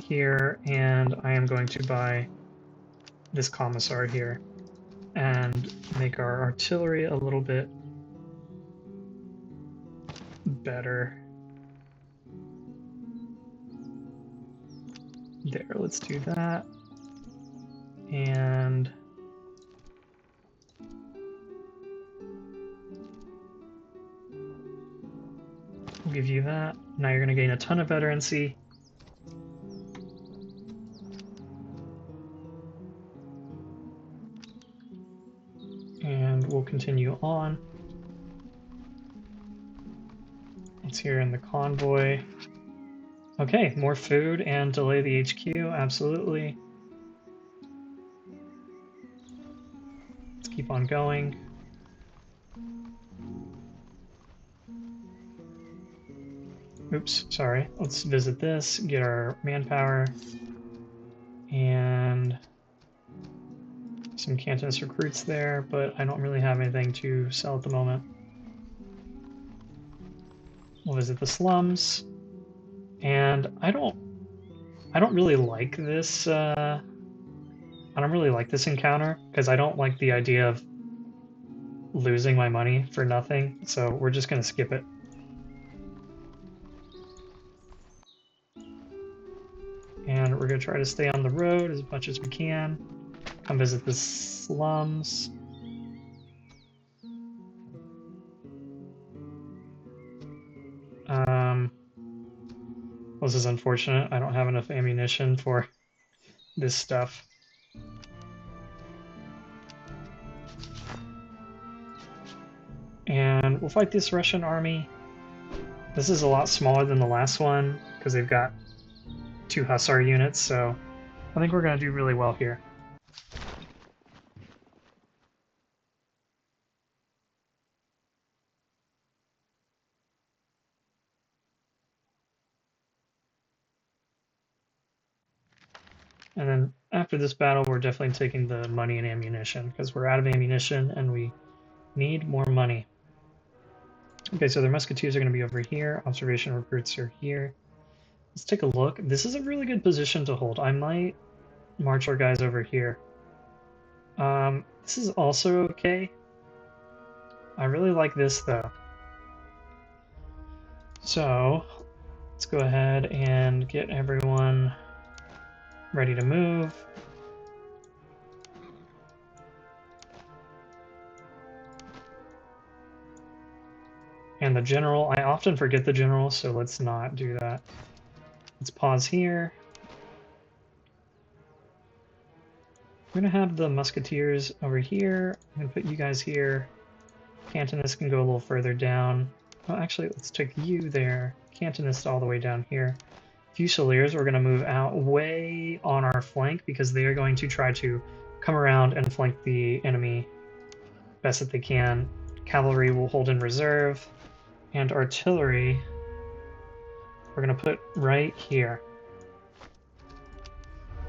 here, and I am going to buy this commissar here, and make our artillery a little bit better. There, let's do that. And we'll give you that. Now you're going to gain a ton of veterancy. And we'll continue on. It's here in the convoy. Okay, more food and delay the HQ, absolutely. Let's keep on going. Oops, sorry. Let's visit this, get our manpower, and some Cantonist recruits there, but I don't really have anything to sell at the moment. We'll visit the slums, and I don't really like this. I don't really like this encounter because I don't like the idea of losing my money for nothing. So we're just gonna skip it. And we're gonna try to stay on the road as much as we can. Come visit the slums. Well, this is unfortunate. I don't have enough ammunition for this stuff. And we'll fight this Russian army. This is a lot smaller than the last one because they've got 2 Hussar units, so I think we're going to do really well here. And then after this battle, we're definitely taking the money and ammunition because we're out of ammunition and we need more money. Okay, so their musketeers are going to be over here. Observation recruits are here. Let's take a look. This is a really good position to hold. I might march our guys over here. This is also okay. I really like this though. So let's go ahead and get everyone ready to move. And the general, I often forget the general, so let's not do that. Let's pause here. I'm going to have the musketeers over here. I'm going to put you guys here. Cantonist can go a little further down. Oh, actually, let's take you there. Cantonist all the way down here. Fusiliers, we're going to move out way on our flank because they are going to try to come around and flank the enemy best that they can. Cavalry will hold in reserve. And artillery, we're going to put right here.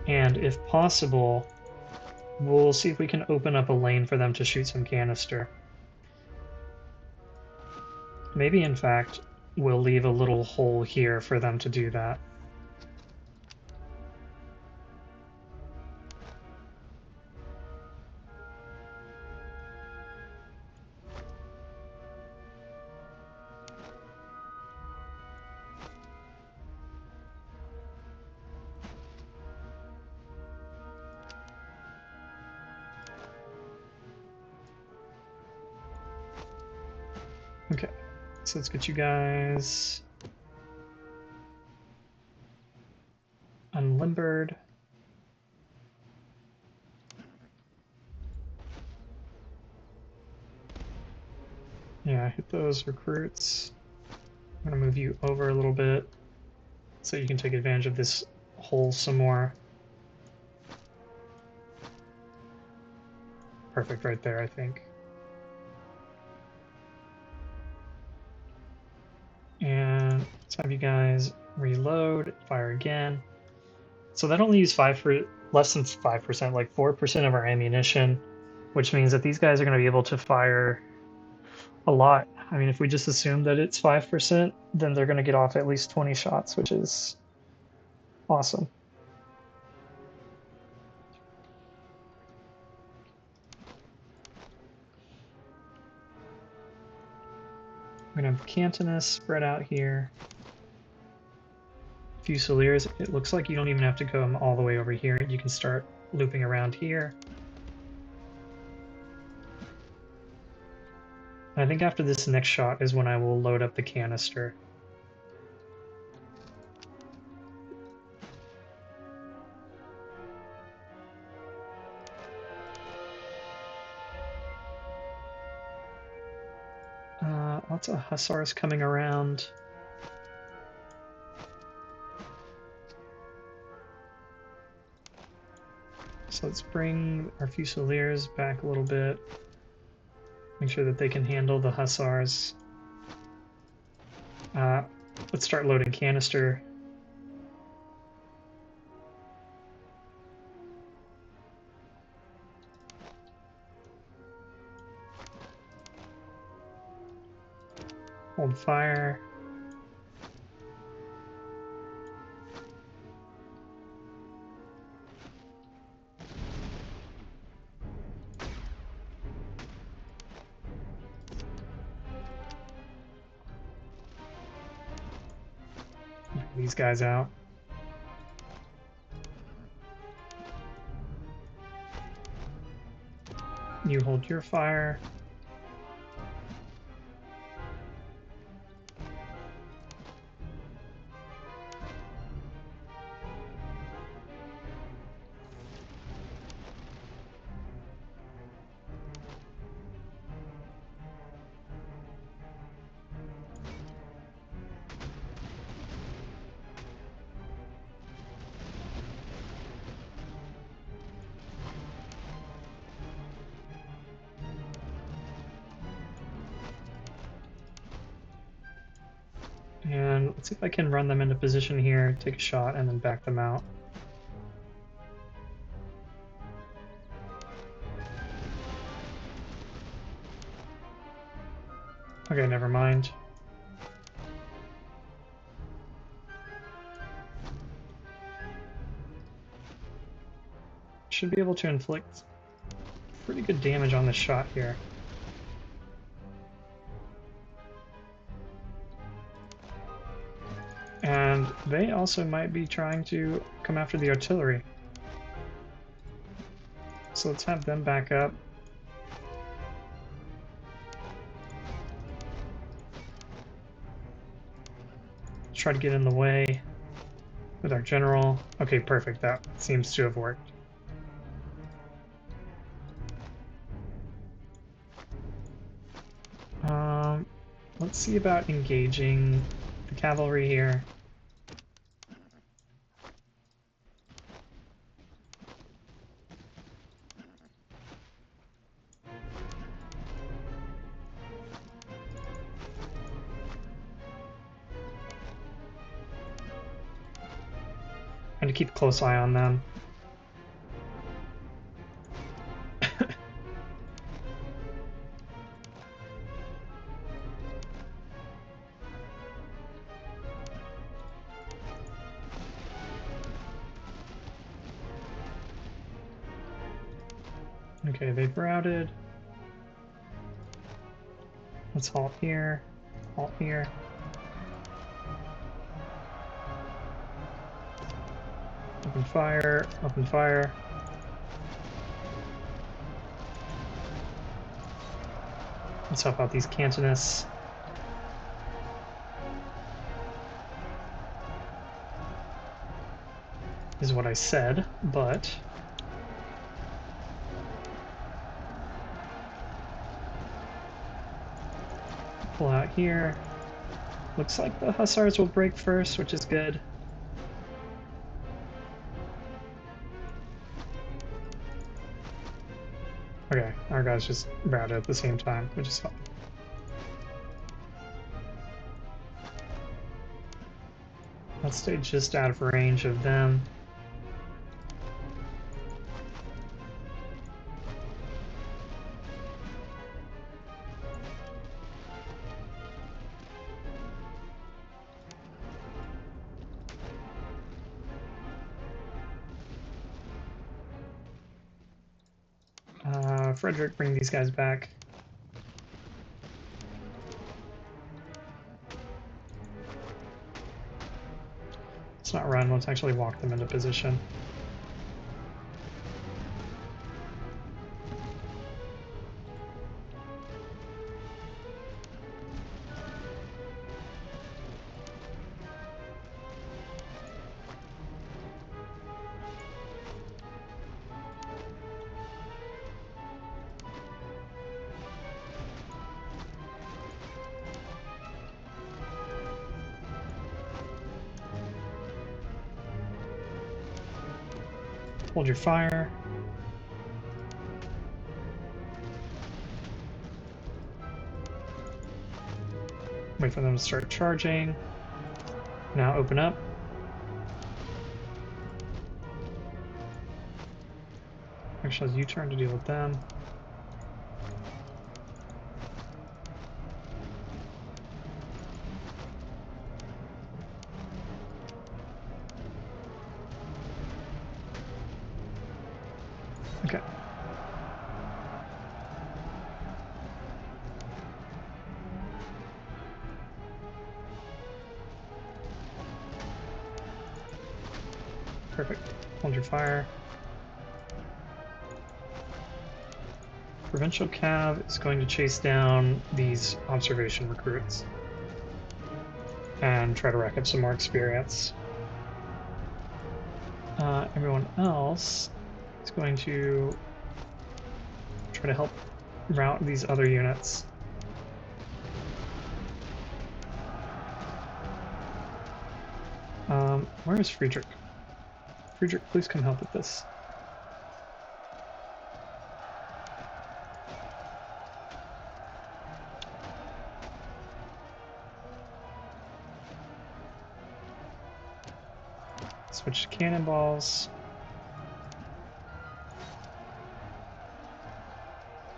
And if possible, we'll see if we can open up a lane for them to shoot some canister. Maybe, in fact, we'll leave a little hole here for them to do that. Okay, so let's get you guys unlimbered. Yeah, hit those recruits. I'm gonna move you over a little bit so you can take advantage of this hole some more. Perfect right there, I think. And let's have you guys reload, fire again. So that only used less than 5%, like 4% of our ammunition, which means that these guys are going to be able to fire a lot. I mean, if we just assume that it's 5%, then they're going to get off at least 20 shots, which is awesome. We're going to have Cantonists spread out here. Fusiliers, it looks like you don't even have to go all the way over here. You can start looping around here. I think after this next shot is when I will load up the canister. Lots of hussars coming around. So let's bring our Fusiliers back a little bit. Make sure that they can handle the hussars. Let's start loading canister. Hold fire. Get these guys out. You hold your fire. And let's see if I can run them into position here, take a shot, and then back them out. Okay, never mind. Should be able to inflict pretty good damage on this shot here. And they also might be trying to come after the artillery. So let's have them back up. Try to get in the way with our general. Okay, perfect. That seems to have worked. Let's see about engaging the cavalry here. And to keep a close eye on them. Okay, they've routed. Let's halt here. Halt here. Open fire. Open fire. Let's help out these cantonists. Is what I said, but pull out here. Looks like the hussars will break first, which is good. Okay, our guys just routed at the same time, which is fine. Let's stay just out of range of them. Frederick, bring these guys back. Let's not run, let's actually walk them into position. Hold your fire. Wait for them to start charging. Now open up. Actually, you turn to deal with them. Okay. Perfect. Hold your fire. Provincial Cav is going to chase down these observation recruits and try to rack up some more experience. Everyone else is going to try to help route these other units. Where is Friedrich? Friedrich, please come help with this. Switch to cannonballs.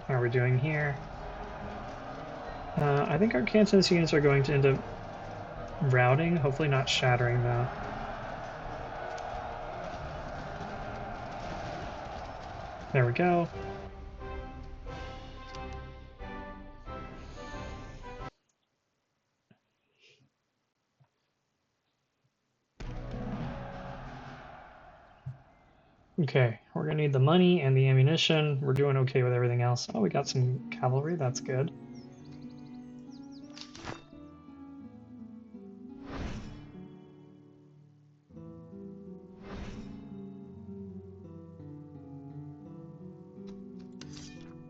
How are we doing here? I think our cantonist units are going to end up routing, hopefully not shattering though. There we go. Okay, we're gonna need the money and the ammunition. We're doing okay with everything else. Oh, we got some cavalry, that's good.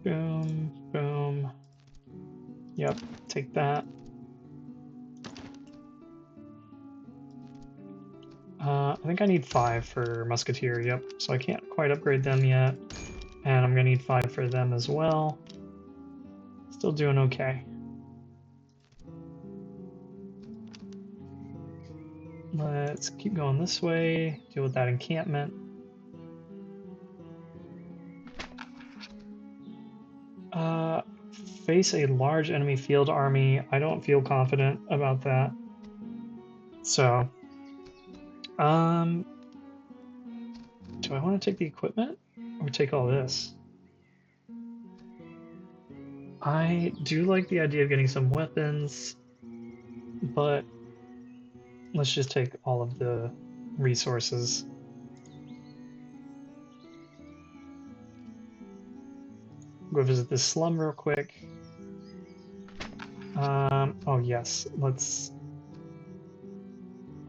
Boom, boom. Yep, take that. I think I need 5 for musketeer, yep. So I can't quite upgrade them yet. And I'm gonna need 5 for them as well. Still doing okay. Let's keep going this way, deal with that encampment. Face a large enemy field army. I don't feel confident about that. So, do I want to take the equipment or take all this? I do like the idea of getting some weapons, but let's just take all of the resources. Go visit this slum real quick. Oh yes, let's...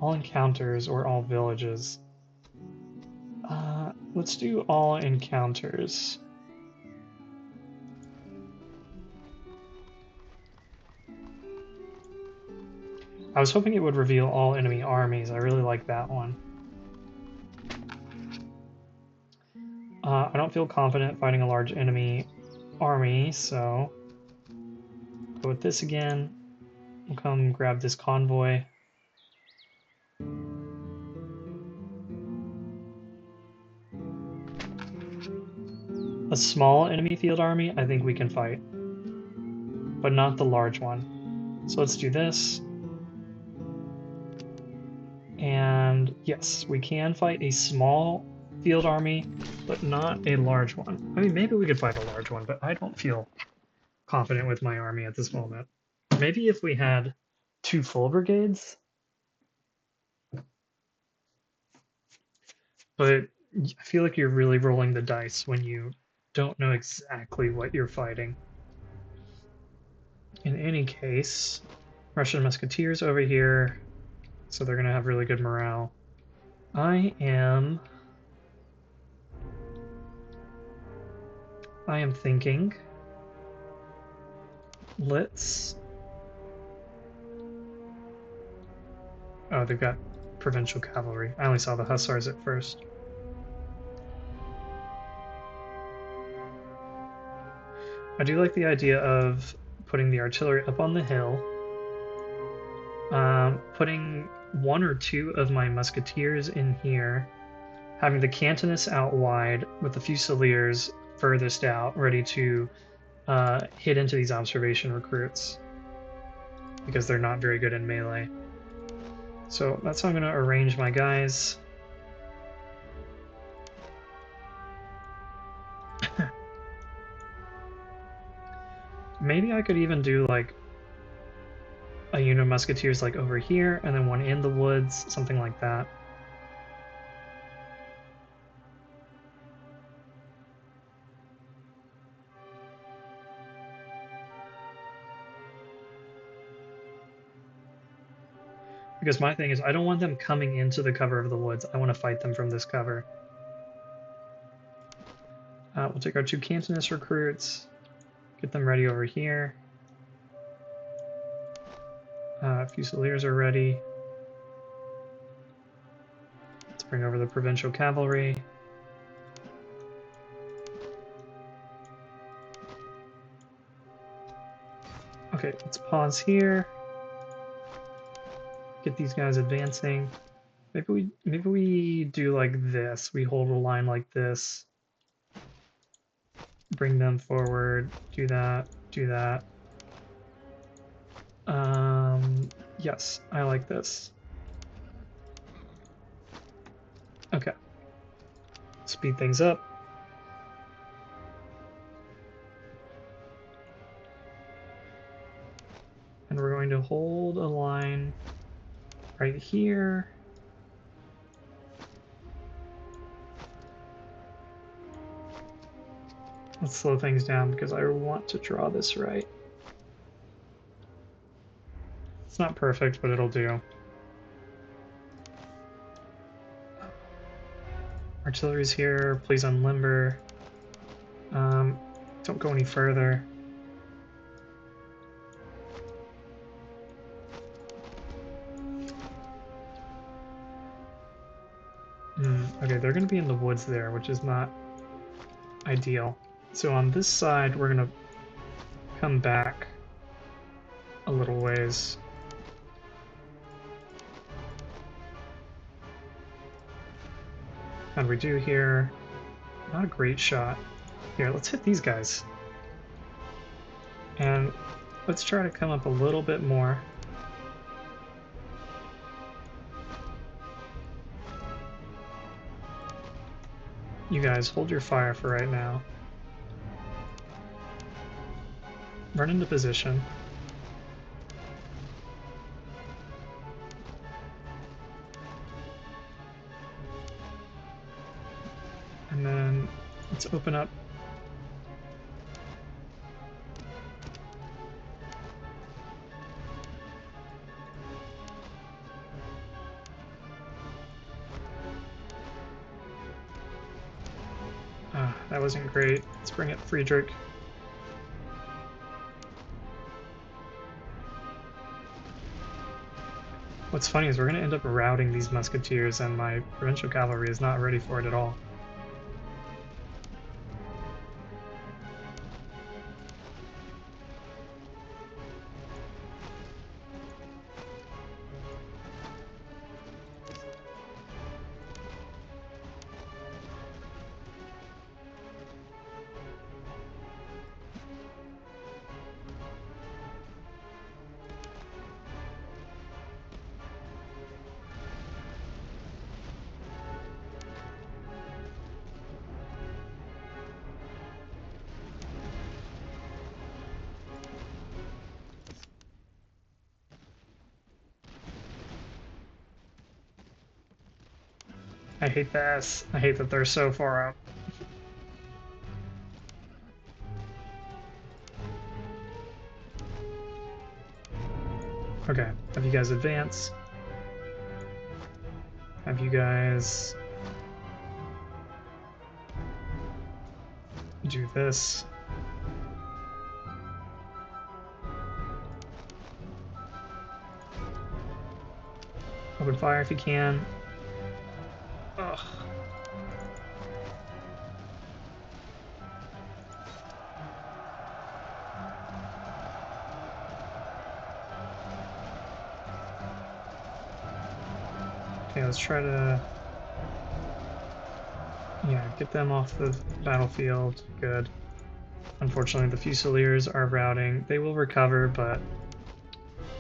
all encounters or all villages. Let's do all encounters. I was hoping it would reveal all enemy armies. I really like that one. I don't feel confident fighting a large enemy army, so go with this again. We'll come grab this convoy. A small enemy field army, I think we can fight, but not the large one. So let's do this. And yes, we can fight a small field army, but not a large one. I mean, maybe we could fight a large one, but I don't feel confident with my army at this moment. Maybe if we had 2 full brigades, but I feel like you're really rolling the dice when you don't know exactly what you're fighting. In any case, Russian musketeers over here, so they're going to have really good morale. I am thinking, let's... Oh, they've got provincial cavalry. I only saw the hussars at first. I do like the idea of putting the artillery up on the hill, putting 1 or 2 of my musketeers in here, having the cantonists out wide with the fusiliers furthest out, ready to hit into these observation recruits, because they're not very good in melee. So that's how I'm going to arrange my guys. Maybe I could even do like a unit of musketeers like over here, and then 1 in the woods, something like that. Because my thing is, I don't want them coming into the cover of the woods. I want to fight them from this cover. We'll take our 2 cantonist recruits, get them ready over here. Fusiliers are ready. Let's bring over the provincial cavalry. Okay, let's pause here. Get these guys advancing. Maybe we do like this. We hold a line like this, bring them forward, do that, do that. Yes, I like this. Okay. Speed things up. And we're going to hold a line right here. Let's slow things down because I want to draw this right. It's not perfect, but it'll do. Artillery's here. Please unlimber. Don't go any further. Okay, they're going to be in the woods there, which is not ideal. So on this side, we're going to come back a little ways. How do we do here? Not a great shot. Here, let's hit these guys. And let's try to come up a little bit more. You guys, hold your fire for right now. Run into position. And then let's open up. That wasn't great. Let's bring up Friedrich. What's funny is we're going to end up routing these musketeers, and my provincial cavalry is not ready for it at all. I hate this. I hate that they're so far out. Okay, have you guys advance? Have you guys do this? Open fire if you can. Ugh. Okay, let's try to, get them off the battlefield. Good. Unfortunately, the Fusiliers are routing. They will recover, but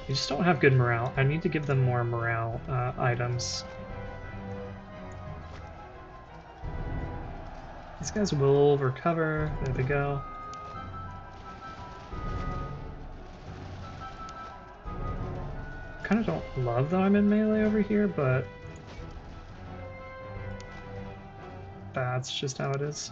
they just don't have good morale. I need to give them more morale items. These guys will recover. There they go. Kind of don't love that I'm in melee over here, but that's just how it is.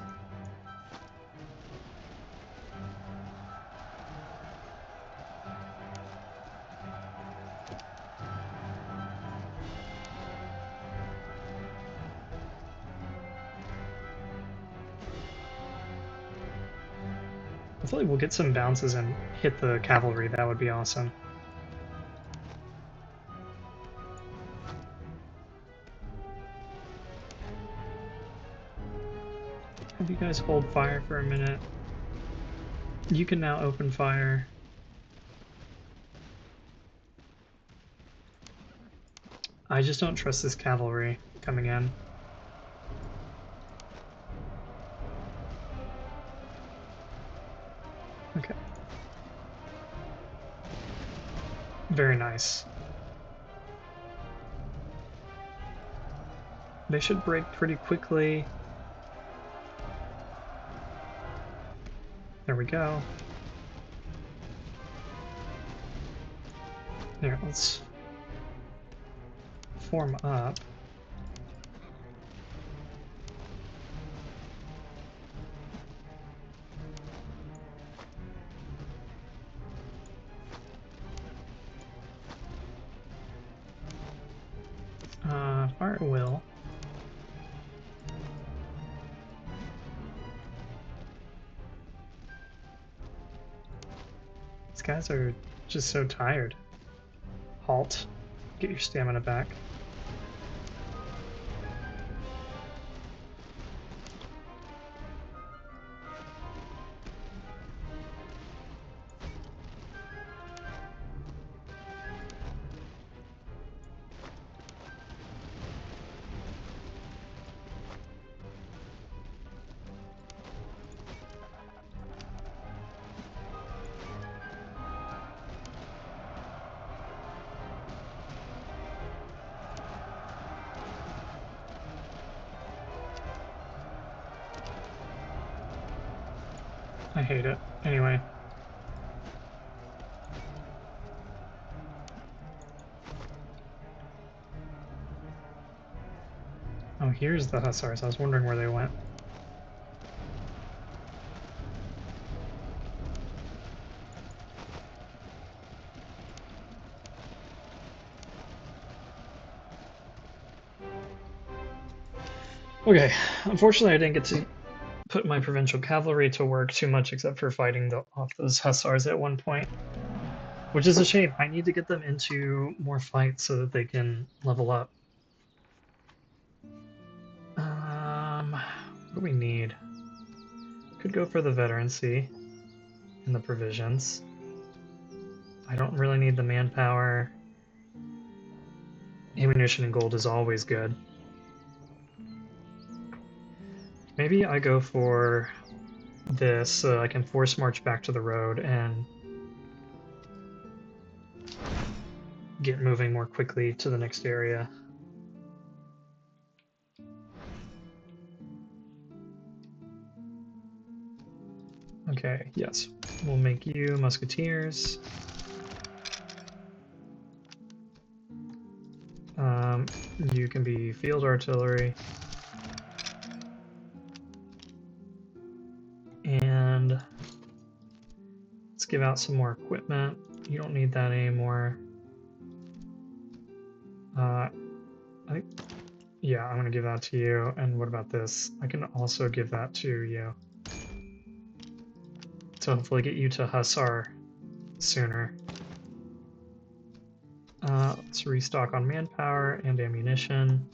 Hopefully we'll get some bounces and hit the cavalry. That would be awesome. Have you guys hold fire for a minute? You can now open fire. I just don't trust this cavalry coming in. Okay. Very nice. They should break pretty quickly. There we go. Here, let's form up. Fire at will. These guys are just so tired. Halt. Get your stamina back. I hate it. Anyway. Oh, here's the hussars. I was wondering where they went. Okay, unfortunately I didn't get to put my provincial cavalry to work too much except for fighting off those hussars at one point. Which is a shame. I need to get them into more fights so that they can level up. What do we need? Could go for the veterancy and the provisions. I don't really need the manpower. Ammunition and gold is always good. Maybe I go for this so I can force march back to the road and get moving more quickly to the next area. Okay, yes. We'll make you musketeers. You can be field artillery. And let's give out some more equipment. You don't need that anymore. I think, yeah, I'm gonna give that to you. And what about this? I can also give that to you. To hopefully get you to Hussar sooner. Let's restock on manpower and ammunition.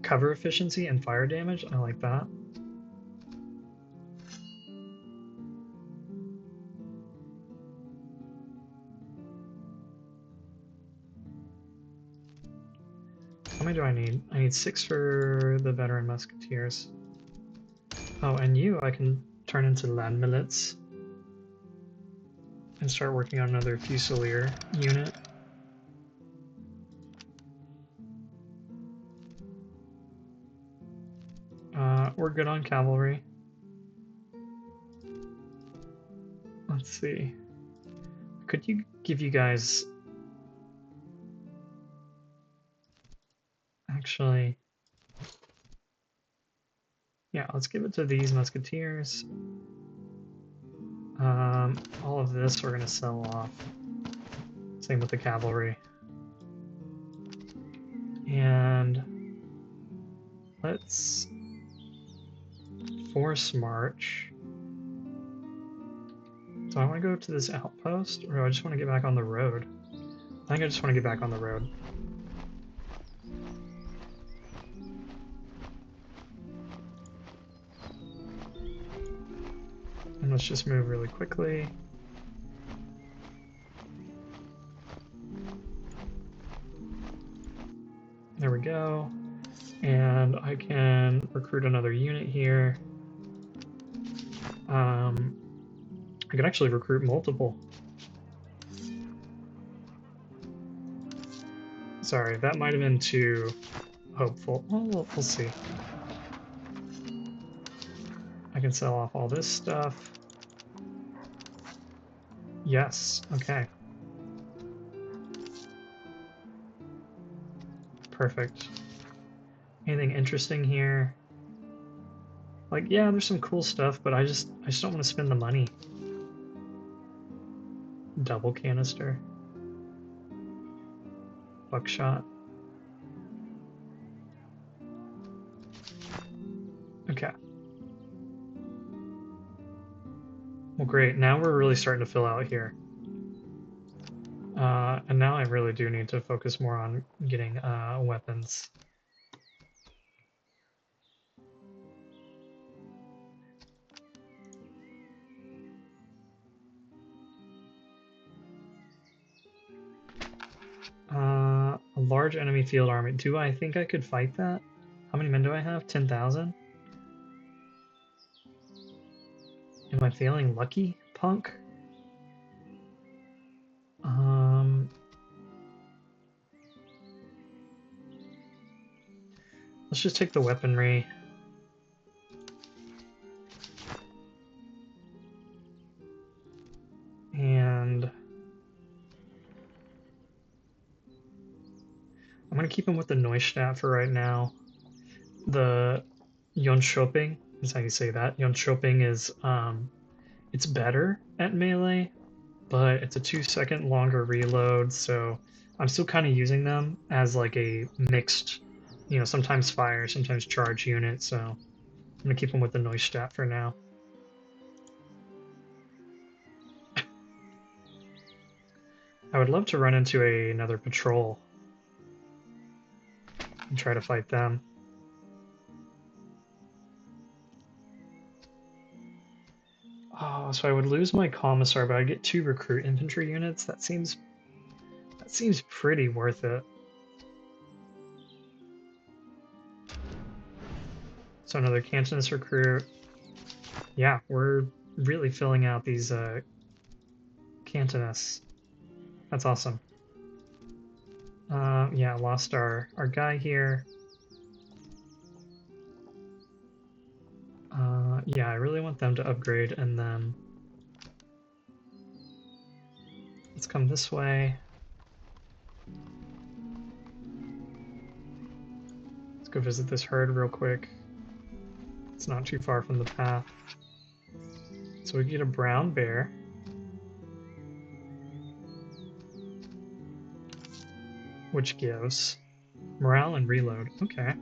Cover efficiency and fire damage, I like that. How many do I need? I need 6 for the veteran musketeers. Oh, and you I can turn into land millets and start working on another fusilier unit. We're good on cavalry. Let's see. Could you give you guys... Actually... Yeah, let's give it to these musketeers. All of this we're going to sell off. Same with the cavalry. And let's force march. So I want to go to this outpost, or do I just want to get back on the road? I think I just want to get back on the road. And let's just move really quickly. There we go. And I can recruit another unit here. I could actually recruit multiple. Sorry, that might have been too hopeful. Well, we'll see. I can sell off all this stuff. Yes, okay. Perfect. Anything interesting here? Like, yeah, there's some cool stuff, but I just don't want to spend the money. Double canister. Buckshot. Okay. Well, great. Now we're really starting to fill out here. And now I really do need to focus more on getting weapons. A large enemy field army. Do I think I could fight that? How many men do I have? 10,000? Am I feeling lucky, punk? Let's just take the weaponry. And I'm going to keep him with the Neustadt for right now. The Jönköping is how you say that. Jönköping is, it's better at melee, but it's a 2-second longer reload, so I'm still kind of using them as like a mixed, sometimes fire, sometimes charge unit, so I'm going to keep them with the Neustadt for now. I would love to run into another patrol and try to fight them. Oh, so I would lose my commissar, but I'd get 2 recruit infantry units. That seems pretty worth it. So another Cantonist recruit. Yeah, we're really filling out these Cantonists. That's awesome. Yeah, lost our guy here. Yeah, I really want them to upgrade, and then let's come this way. Let's go visit this herd real quick. It's not too far from the path. So we get a brown bear. Which gives morale and reload. Okay.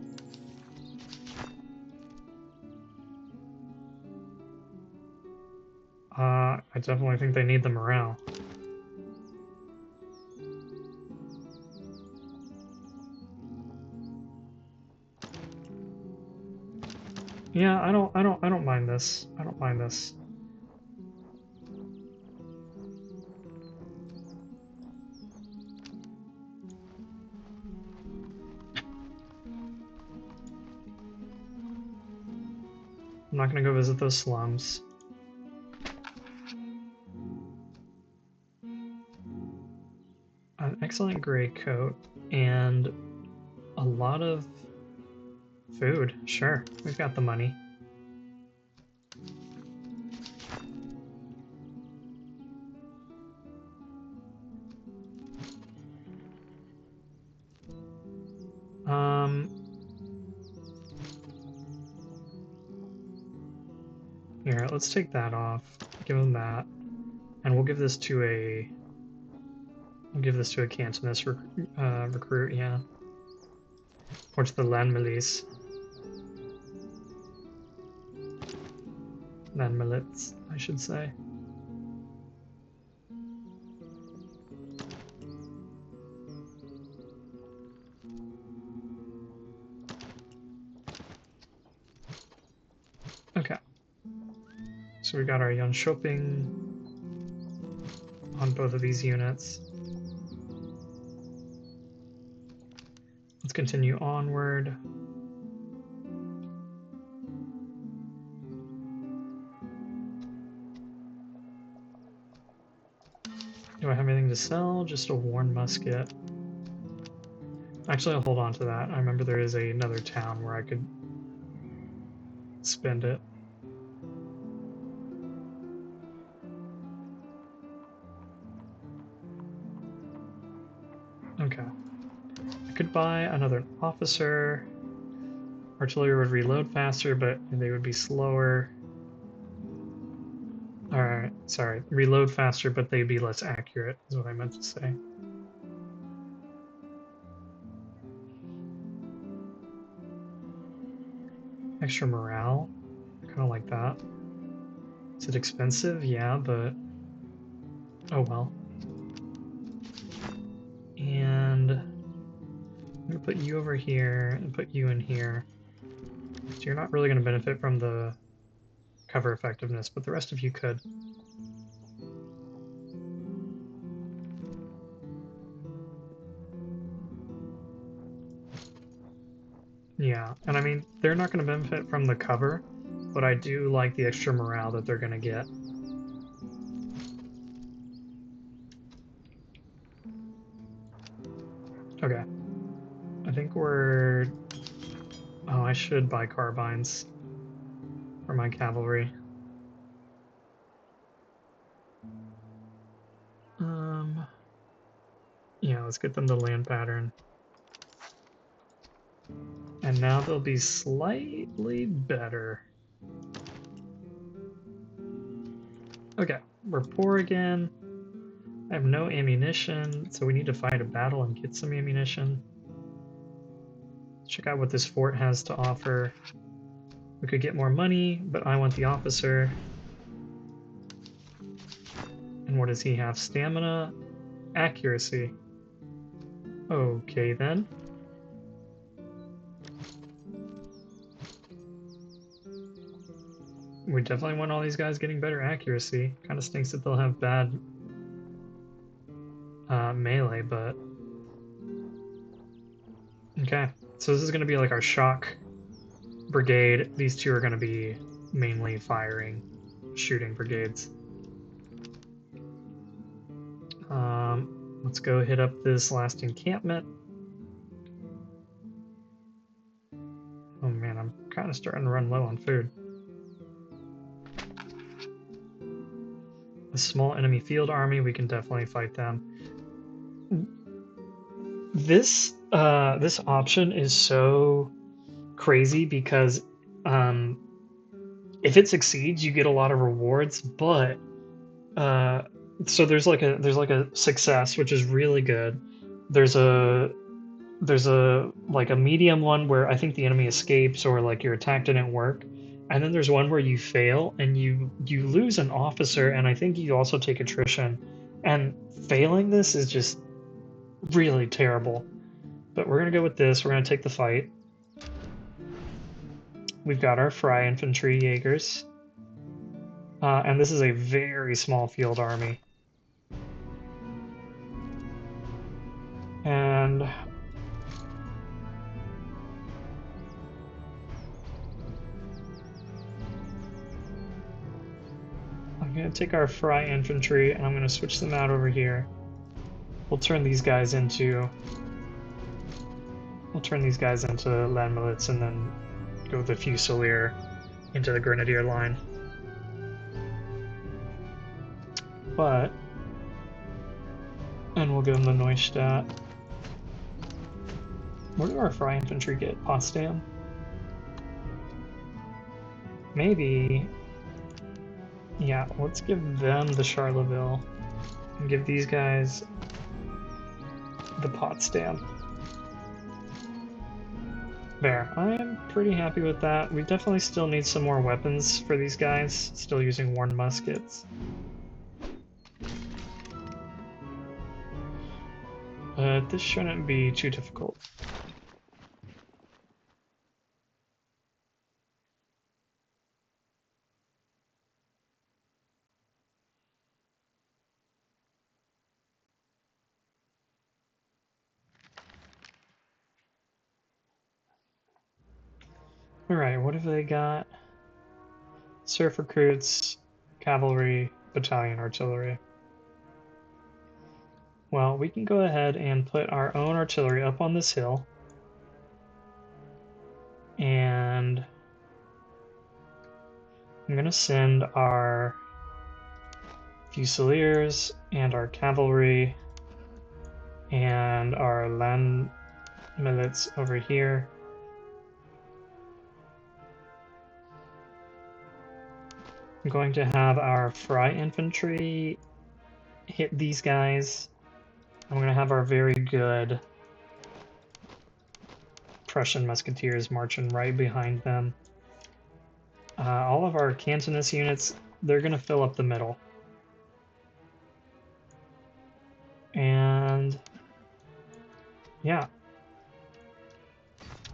I definitely think they need the morale. Yeah, I don't mind this. I don't mind this. I'm not gonna go visit those slums. An excellent gray coat and a lot of food. Sure, we've got the money. Here, let's take that off. Give them that, and we'll give this to a Cantonist recruit. Yeah, or to the Land Milice. Land Milits, I should say. Okay. So we got our Jönköping on both of these units. Let's continue onward. Do I have anything to sell? Just a worn musket. Actually, I'll hold on to that. I remember there is another town where I could spend it. Okay. I could buy another officer. Artillery would reload faster, but they would be slower. Alright, sorry. Reload faster, but they'd be less accurate, is what I meant to say. Extra morale? Kind of like that. Is it expensive? Yeah, but... oh well. And... I'm gonna put you over here, and put you in here. So you're not really going to benefit from the cover effectiveness, but the rest of you could. Yeah, and I mean, they're not going to benefit from the cover, but I do like the extra morale that they're going to get. Okay. I think we're... oh, I should buy carbines for my cavalry. Yeah, let's get them the land pattern. And now they'll be slightly better. Okay, we're poor again. I have no ammunition, so we need to fight a battle and get some ammunition. Check out what this fort has to offer. We could get more money, but I want the officer. And what does he have? Stamina, accuracy. Okay then. We definitely want all these guys getting better accuracy. Kind of stinks that they'll have bad melee, but... okay, so this is going to be like our shock brigade. These two are going to be mainly firing, shooting brigades. Let's go hit up this last encampment. Oh man, I'm kind of starting to run low on food. A small enemy field army, we can definitely fight them. This this option is so crazy because if it succeeds, you get a lot of rewards, but so there's like a success, which is really good. There's a like a medium one where I think the enemy escapes or like your attack didn't work. And then there's one where you fail and you lose an officer, and I think you also take attrition. And failing this is just really terrible. But we're gonna go with this. We're gonna take the fight. We've got our Fry infantry Jaegers. And this is a very small field army. And I'm going to take our Fry infantry and I'm going to switch them out over here. We'll turn these guys into Landmilits and then go with the Fusilier into the Grenadier line. But, and we'll give them the Neustadt. Where do our Fry infantry get? Potsdam? Maybe. Yeah, let's give them the Charleville and give these guys the Potsdam. There, I am pretty happy with that. We definitely still need some more weapons for these guys, still using worn muskets. But this shouldn't be too difficult. Alright, what have they got? Surf recruits, cavalry, battalion, artillery. Well, we can go ahead and put our own artillery up on this hill. And I'm going to send our Fusiliers and our cavalry and our land milits over here. I'm going to have our Fry infantry hit these guys. I'm going to have our very good Prussian musketeers marching right behind them. All of our Cantonist units, they're going to fill up the middle. And yeah,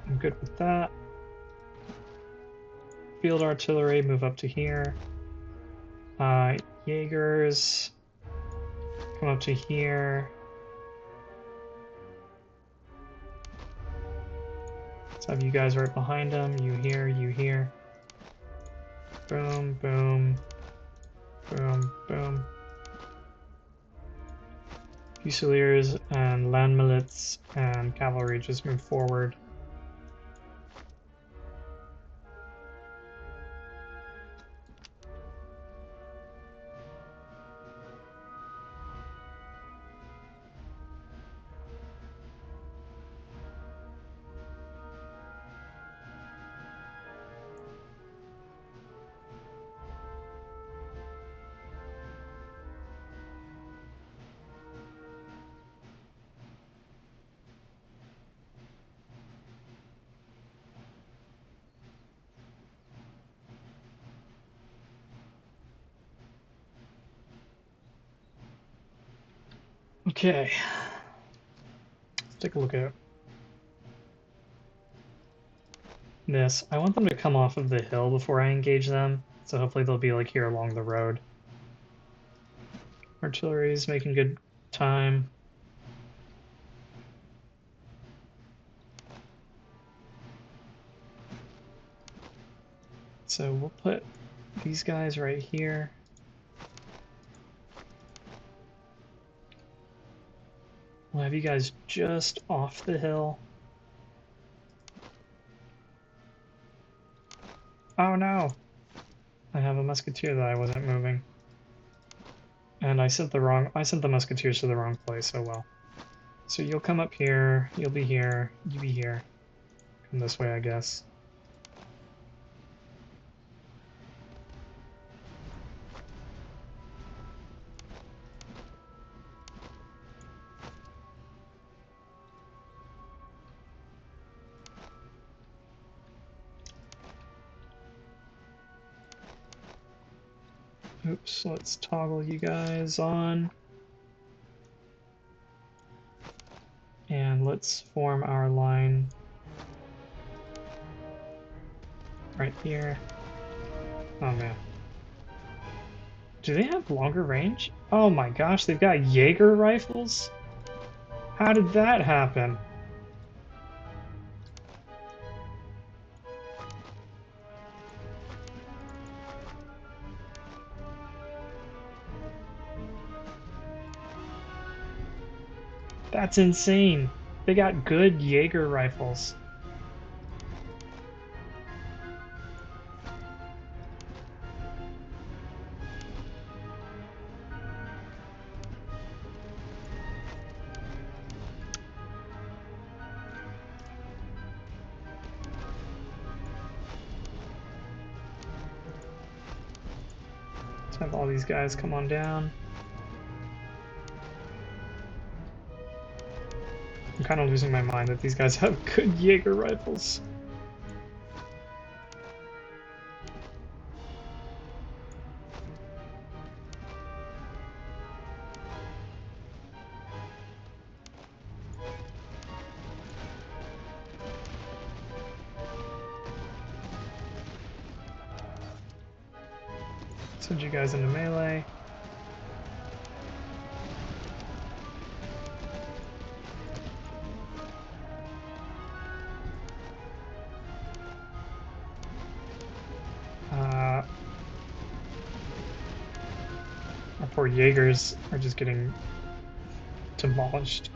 I'm good with that. Field artillery, move up to here. Jaegers, come up to here. Let's have you guys right behind them. You here, you here. Boom, boom, boom, boom. Fusiliers and land milits and cavalry just move forward. Okay, let's take a look at this. I want them to come off of the hill before I engage them, so hopefully they'll be like here along the road. Artillery's making good time. So we'll put these guys right here. We'll have you guys just off the hill. Oh no! I have a musketeer that I wasn't moving. And I sent the musketeers to the wrong place, oh well. So you'll come up here, you'll be here, you be here. Come this way, I guess. Oops, let's toggle you guys on. And let's form our line right here. Oh man. Do they have longer range? Oh my gosh, they've got Jaeger rifles? How did that happen? That's insane. They got good Jaeger rifles. Let's have all these guys come on down. I'm kind of losing my mind that these guys have good Jaeger rifles. Send you guys into melee. Poor Jaegers are just getting demolished.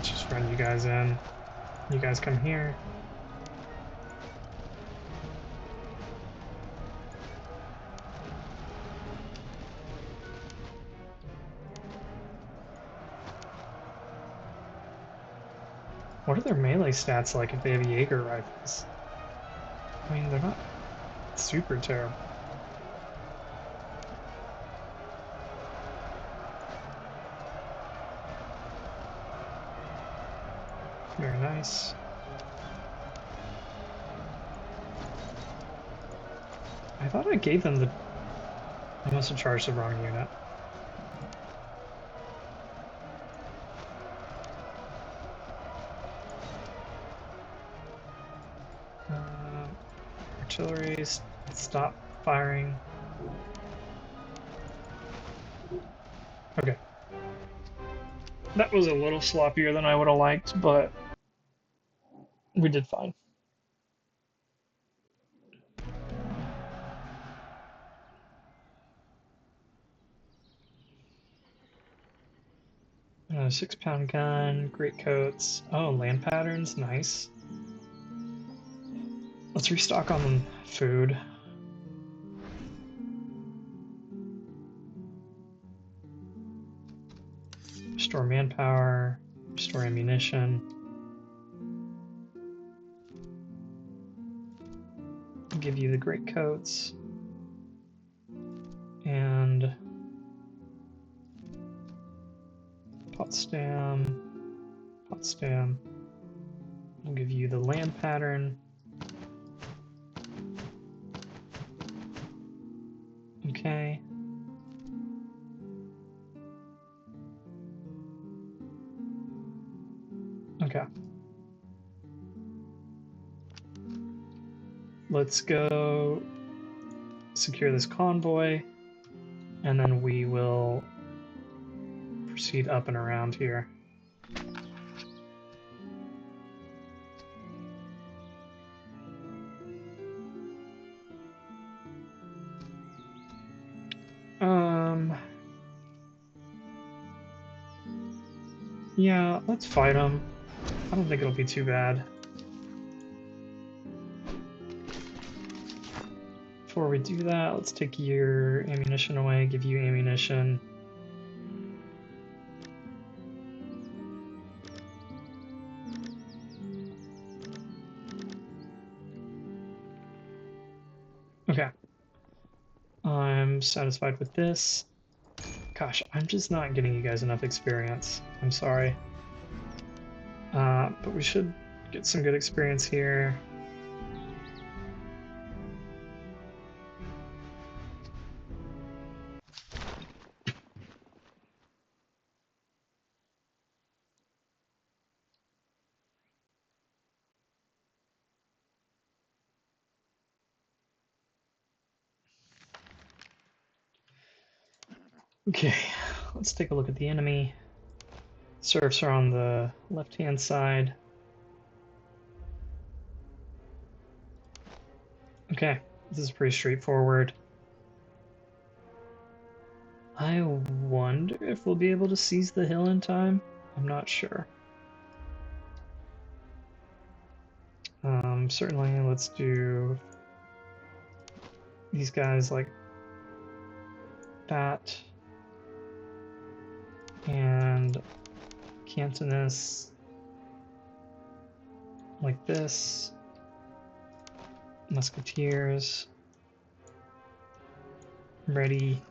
Just run you guys in. You guys come here. What are their melee stats like if they have Jaeger rifles? I mean, they're not super terrible. Very nice. I thought I gave them the... I must have charged the wrong unit. Artillery, stop firing. Okay. That was a little sloppier than I would have liked, but we did fine. A 6-pound gun, great coats. Oh, land patterns, nice. Let's restock on food. Restore manpower, restore ammunition. Give you the great coats. And Potsdam. We'll give you the land pattern. Okay. Okay. Let's go secure this convoy, and then we will proceed up and around here. Yeah, let's fight them. I don't think it'll be too bad. Before we do that, let's take your ammunition away, give you ammunition. Okay. I'm satisfied with this. Gosh, I'm just not getting you guys enough experience. I'm sorry. But we should get some good experience here. Okay, let's take a look at the enemy. Serfs are on the left-hand side. Okay, this is pretty straightforward. I wonder if we'll be able to seize the hill in time. I'm not sure. Certainly, let's do these guys like that. And Cantonus like this. Musketeers ready.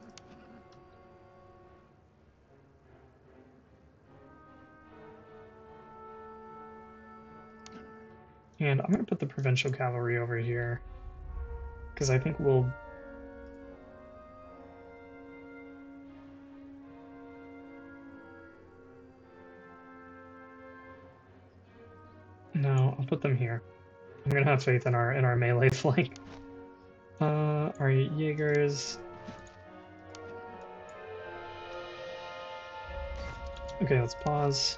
And I'm going to put the provincial cavalry over here because I think we'll... No, I'll put them here. I'm gonna have faith in our melee flank. Our Jaegers. Okay, let's pause.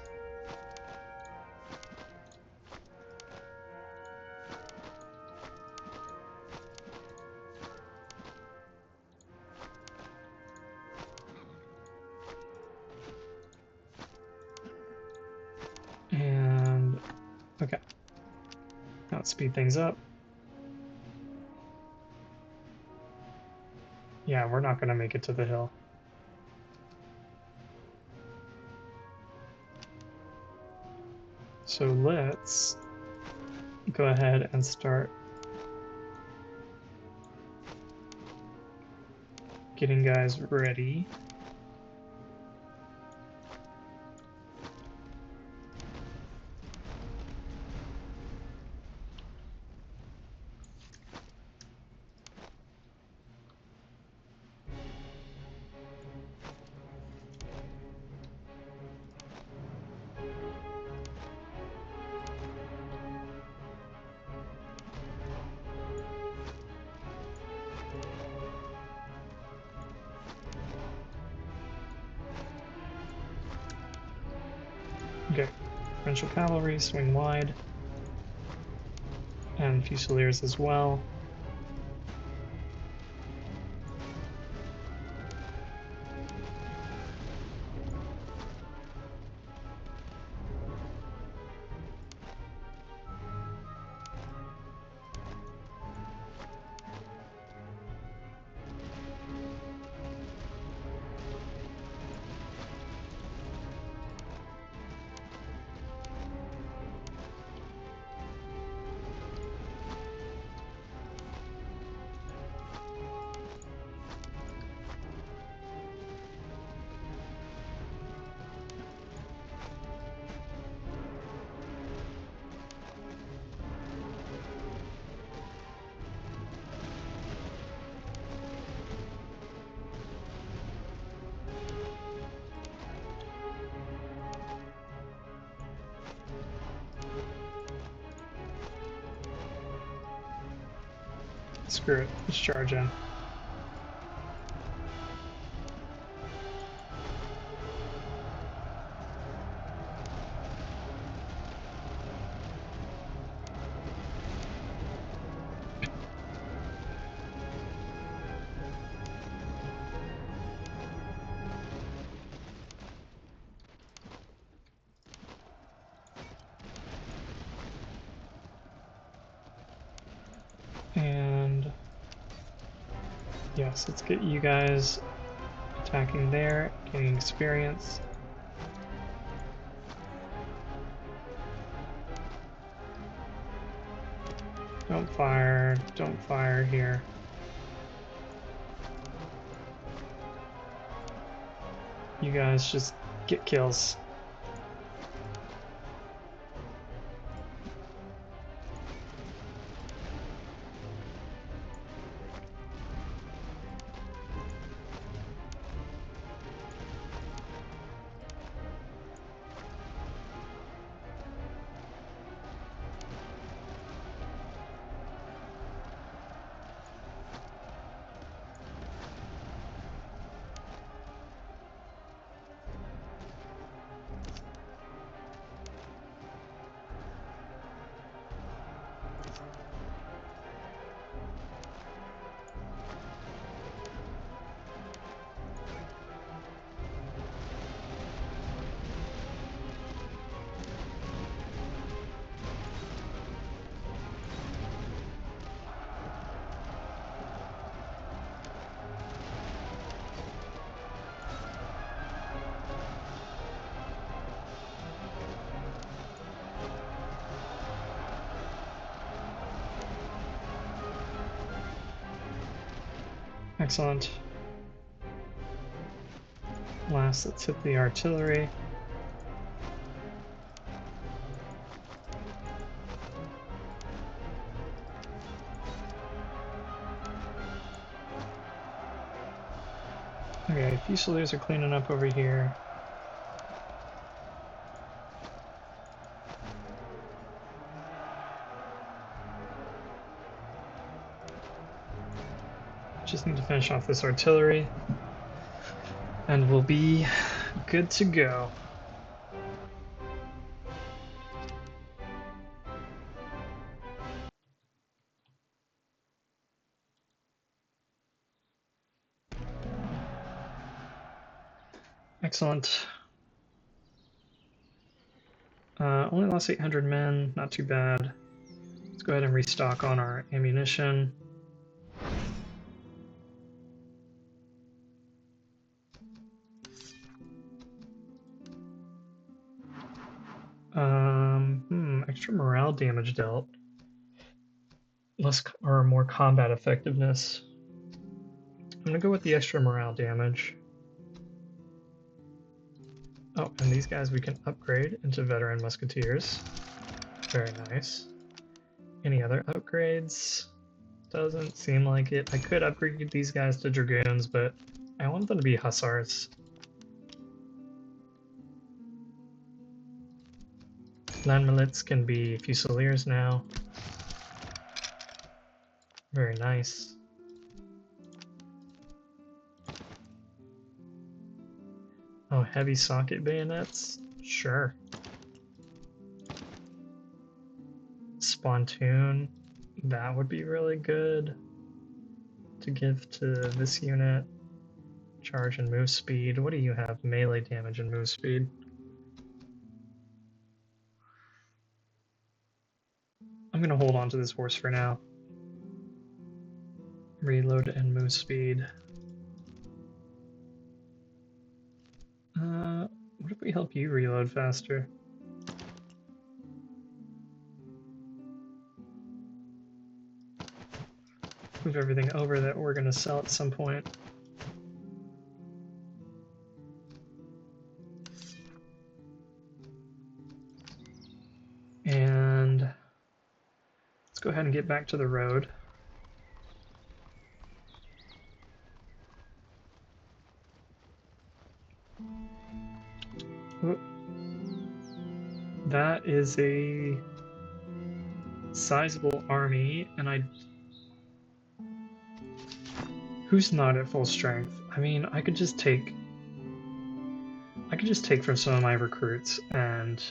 And okay. Now let's speed things up. Yeah, we're not gonna make it to the hill. So let's go ahead and start getting guys ready. Okay, Provincial Cavalry, swing wide. And Fusiliers as well. Screw it, let's charge in. And yes, let's get you guys attacking there, getting experience. Don't fire here. You guys just get kills. Excellent. Last, let's hit the artillery. Okay, Fusiliers are cleaning up over here. Just need to finish off this artillery, and we'll be good to go. Excellent. Only lost 800 men, not too bad. Let's go ahead and restock on our ammunition. Extra morale damage dealt. Less or more combat effectiveness. I'm gonna go with the extra morale damage. Oh, and these guys we can upgrade into veteran musketeers. Very nice. Any other upgrades? Doesn't seem like it. I could upgrade these guys to dragoons, but I want them to be hussars. Landmilits can be fusiliers now. Very nice. Oh, heavy socket bayonets? Sure. Spontoon, that would be really good to give to this unit. Charge and move speed. What do you have? Melee damage and move speed. I'm gonna hold on to this horse for now. Reload and move speed. What if we help you reload faster? Move everything over that we're gonna sell at some point. And let's go ahead and get back to the road. That is a sizable army, and who's not at full strength? I mean, I could just take from some of my recruits, and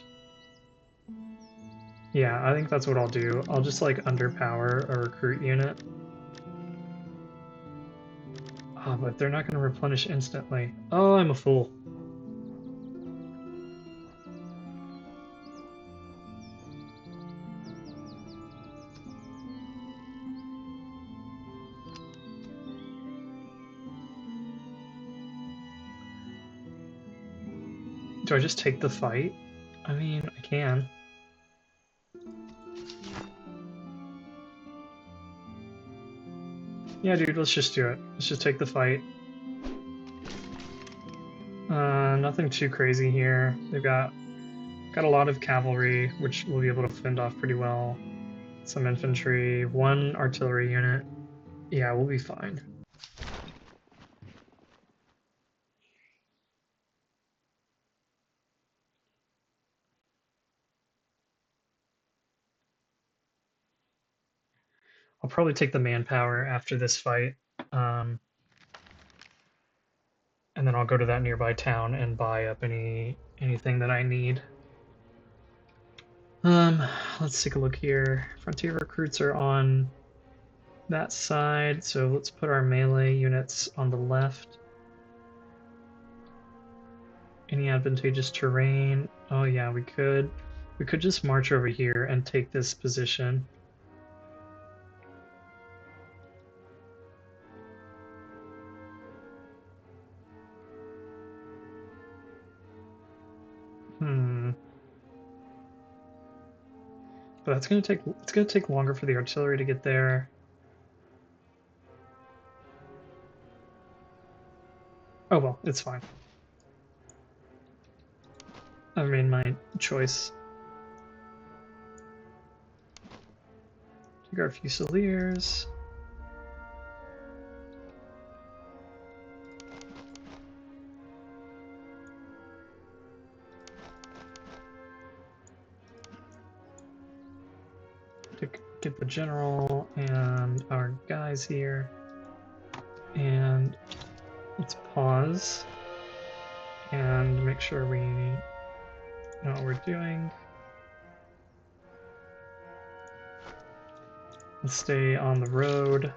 yeah, I think that's what I'll do. I'll just like underpower a recruit unit. Oh, but they're not going to replenish instantly. Oh, I'm a fool. Do I just take the fight? I mean, I can. Yeah, dude, let's just do it. Let's just take the fight. Nothing too crazy here. They've got a lot of cavalry, which we'll be able to fend off pretty well. Some infantry, one artillery unit. Yeah, we'll be fine. I'll probably take the manpower after this fight. And then I'll go to that nearby town and buy up anything that I need. Let's take a look here. Frontier recruits are on that side, so let's put our melee units on the left. Any advantageous terrain? Oh yeah, we could just march over here and take this position. But it's gonna take longer for the artillery to get there. Oh well, it's fine. I've made my choice. Take our fusiliers. Get the general and our guys here. Let's pause and make sure we know what we're doing. Let's stay on the road,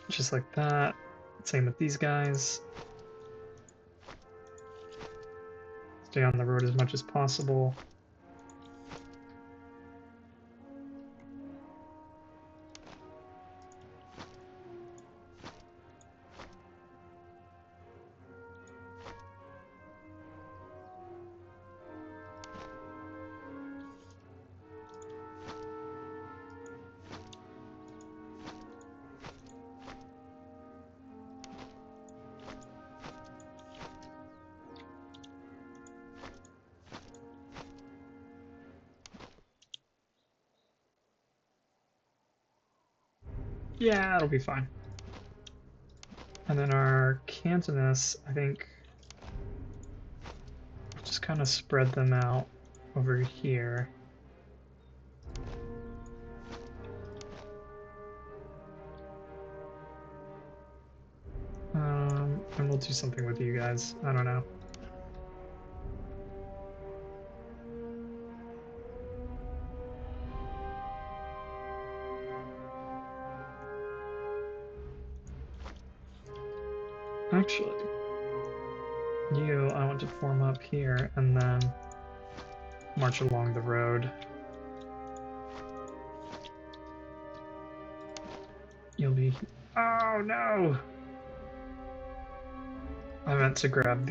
just like that. Same with these guys. Stay on the road as much as possible. Yeah, it'll be fine. And then our Cantonists, I think, just kind of spread them out over here. And we'll do something with you guys. I don't know. Actually, I want to form up here and then march along the road. You'll be... Oh no! I meant to grab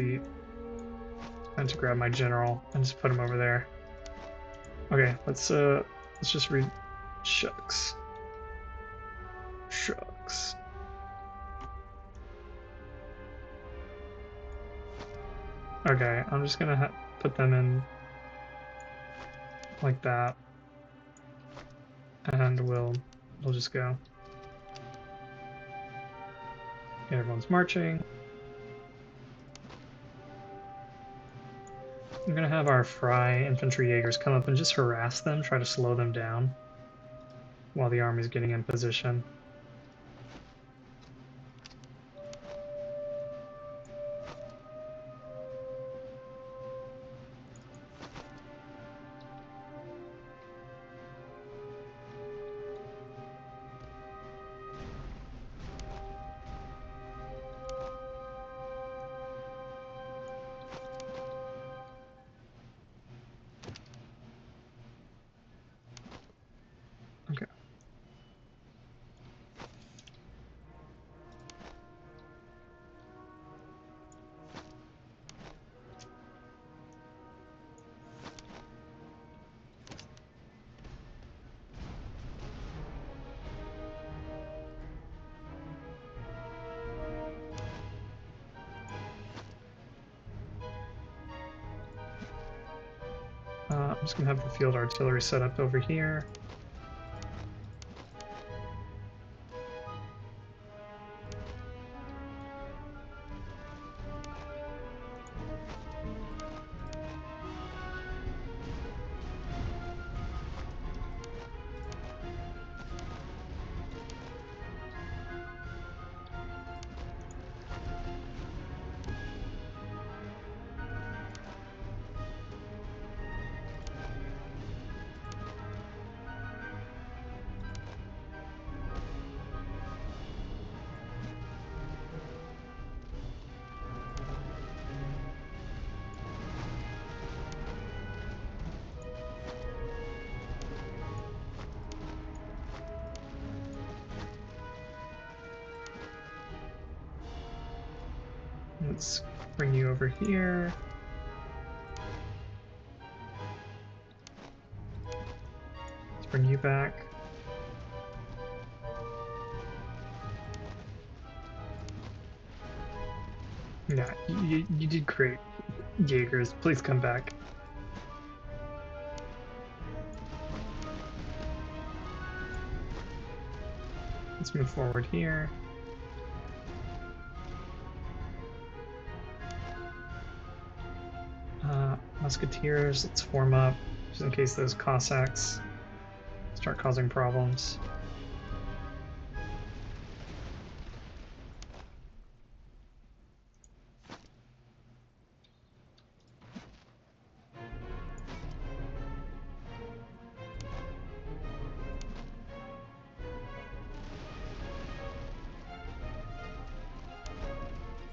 my general and just put him over there. Okay, let's just read... Shucks. Shucks. Okay, I'm just gonna put them in like that, and we'll just go. Okay, everyone's marching. I'm gonna have our Fry infantry Jaegers come up and just harass them, try to slow them down while the army's getting in position. Okay. I'm just gonna have the field artillery set up over here. Let's bring you over here. Let's bring you back. Yeah, you did great, Jaegers. Please come back. Let's move forward here. Musketeers, let's form up, just in case those Cossacks start causing problems.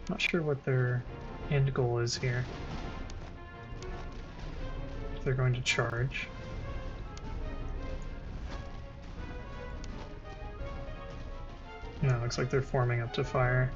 Not sure what their end goal is here. If they're going to charge. No, looks like they're forming up to fire.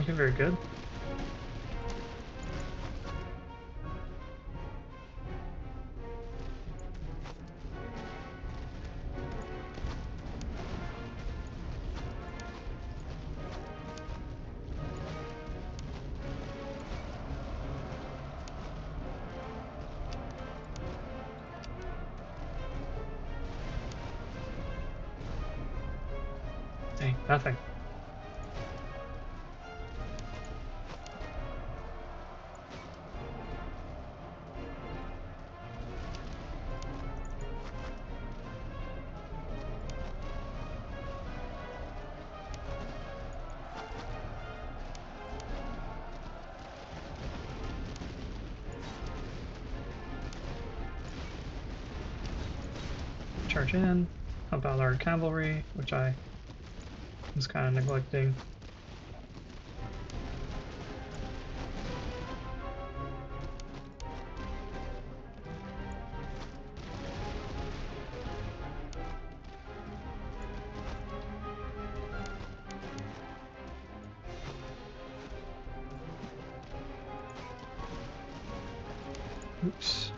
Okay, very good. Dang, nothing. Charge in. How about our cavalry, which I was kind of neglecting. Oops.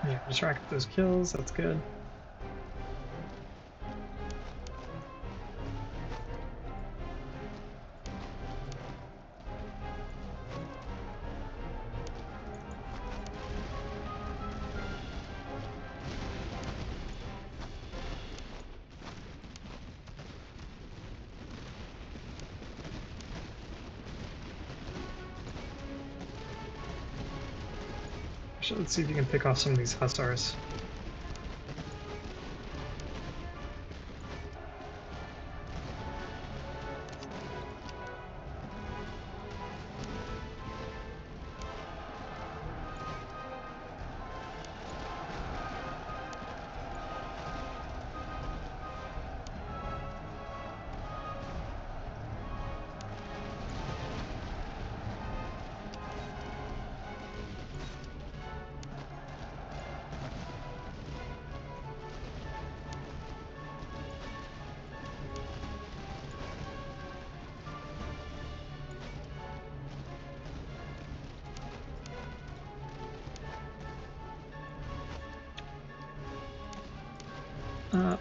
Yeah, just rack up those kills, that's good. Actually, let's see if you can pick off some of these hussars.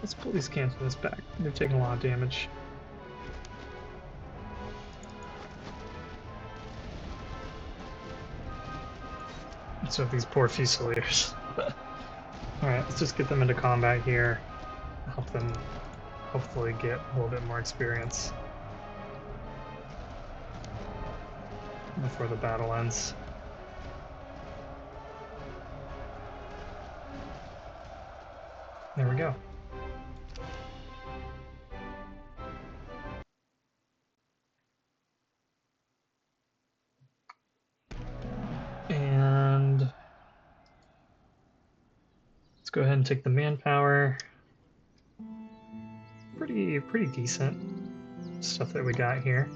Let's pull these cannons back. They've taken a lot of damage. So these poor Fusiliers. Alright, let's just get them into combat here. Help them hopefully get a little bit more experience before the battle ends. There we go. go ahead and take the manpower. Pretty decent stuff that we got here.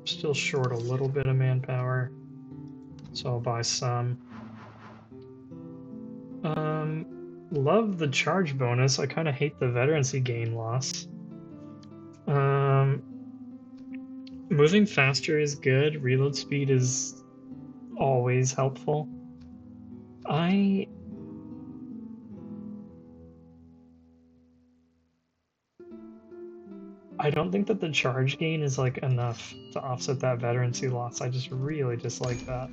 Still short a little bit of manpower, so I'll buy some. Love the charge bonus. I kind of hate the veterancy gain loss. Moving faster is good. Reload speed is always helpful. I don't think that the charge gain is like enough to offset that veterancy loss. I just really dislike that.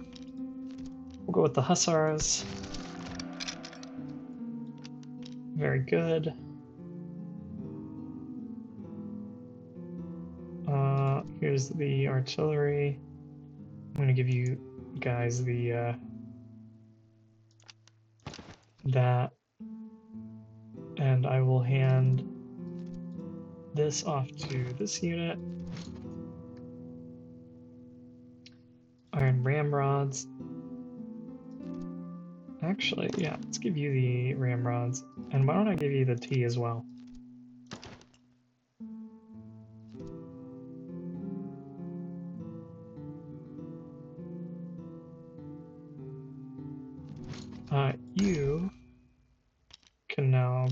We'll go with the hussars. Very good. Here's the artillery. I'm gonna give you guys the that, and I will hand this off to this unit. Iron ramrods. Actually, yeah, let's give you the ramrods. And why don't I give you the T as well? You can now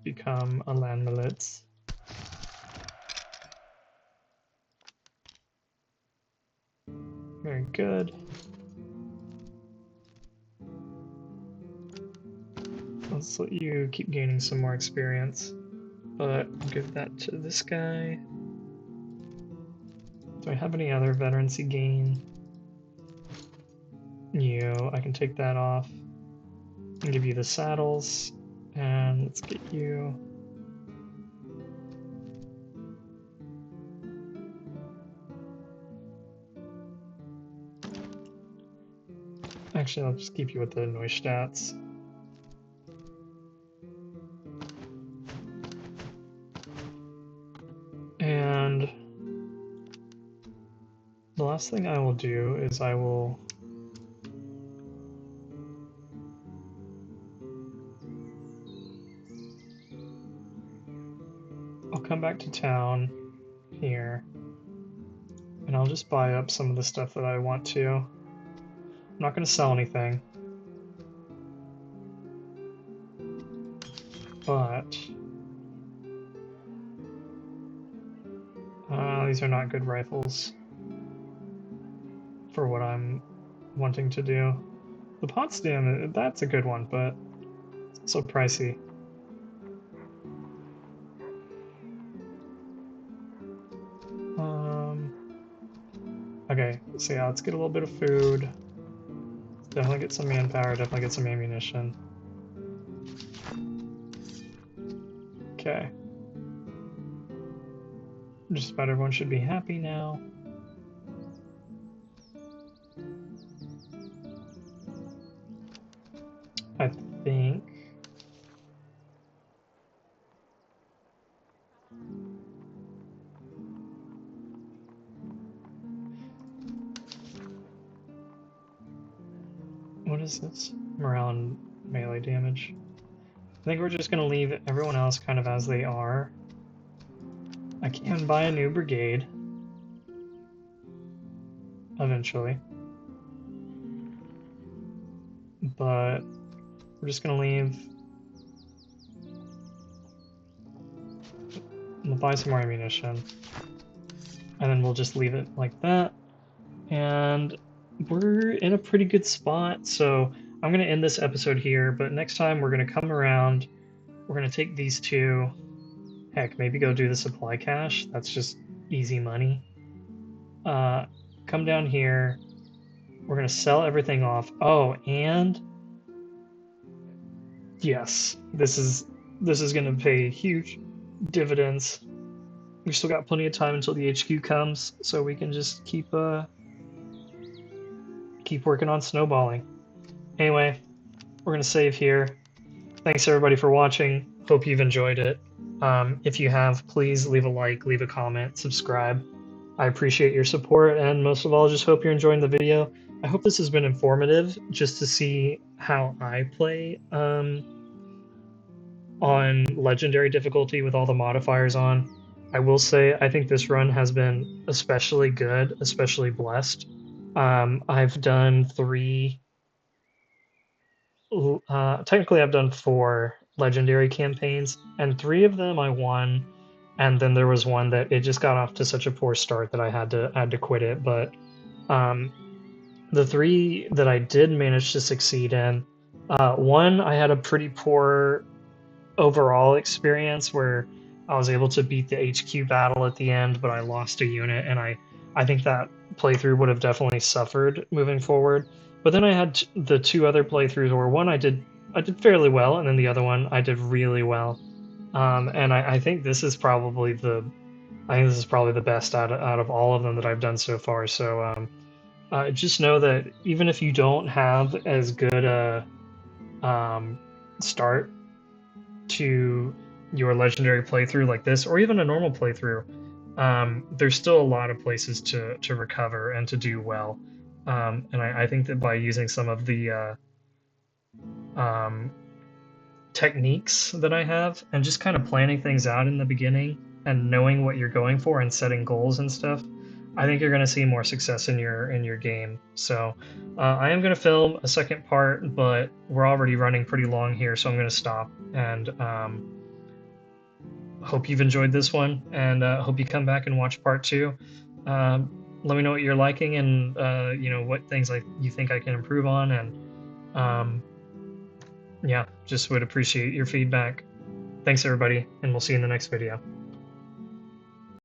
become a land militia. Very good. Let's let you keep gaining some more experience, but I'll give that to this guy. Do I have any other veterancy gain? I can take that off and give you the saddles, and let's get you. Actually, I'll just keep you with the Neustats. And the last thing I will do is I'll come back to town here, and I'll just buy up some of the stuff that I want to. I'm not going to sell anything, but these are not good rifles for what I'm wanting to do. The Potsdam, that's a good one, but it's also pricey. Okay, so yeah, let's get a little bit of food. Definitely get some manpower, definitely get some ammunition. Okay. Just about everyone should be happy now. I think. What is this? Morale and melee damage. I think we're just going to leave everyone else kind of as they are. I can buy a new brigade. Eventually. But we're just going to leave. We'll buy some more ammunition. And then we'll just leave it like that. And we're in a pretty good spot, so I'm going to end this episode here, but next time we're going to come around, we're going to take these two, heck, maybe go do the supply cache, that's just easy money. Come down here, we're going to sell everything off. Oh, and yes, this is going to pay huge dividends. We still got plenty of time until the HQ comes, so we can just keep keep working on snowballing. Anyway, we're going to save here. Thanks everybody for watching. Hope you've enjoyed it. If you have, please leave a like, leave a comment, subscribe. I appreciate your support, and most of all, just hope you're enjoying the video. I hope this has been informative just to see how I play on legendary difficulty with all the modifiers on. I will say I think this run has been especially good, especially blessed. I've done technically I've done 4 legendary campaigns, and 3 of them I won, and then there was one that it just got off to such a poor start that I had to quit it. But um, the 3 that I did manage to succeed in, one I had a pretty poor overall experience where I was able to beat the HQ battle at the end, but I lost a unit, and I think that playthrough would have definitely suffered moving forward. But then I had the 2 other playthroughs where one I did fairly well, and then the other one I did really well. And I think this is probably the best out of all of them that I've done so far. So just know that even if you don't have as good a start to your legendary playthrough like this, or even a normal playthrough, there's still a lot of places to recover and to do well. And I think that by using some of the um, techniques that I have and just kind of planning things out in the beginning and knowing what you're going for and setting goals and stuff, I think you're going to see more success in your game. So I am going to film a second part, but we're already running pretty long here, so I'm going to stop and hope you've enjoyed this one, and hope you come back and watch part 2. Let me know what you're liking, and what things you think I can improve on, and yeah, just would appreciate your feedback. Thanks everybody, and we'll see you in the next video.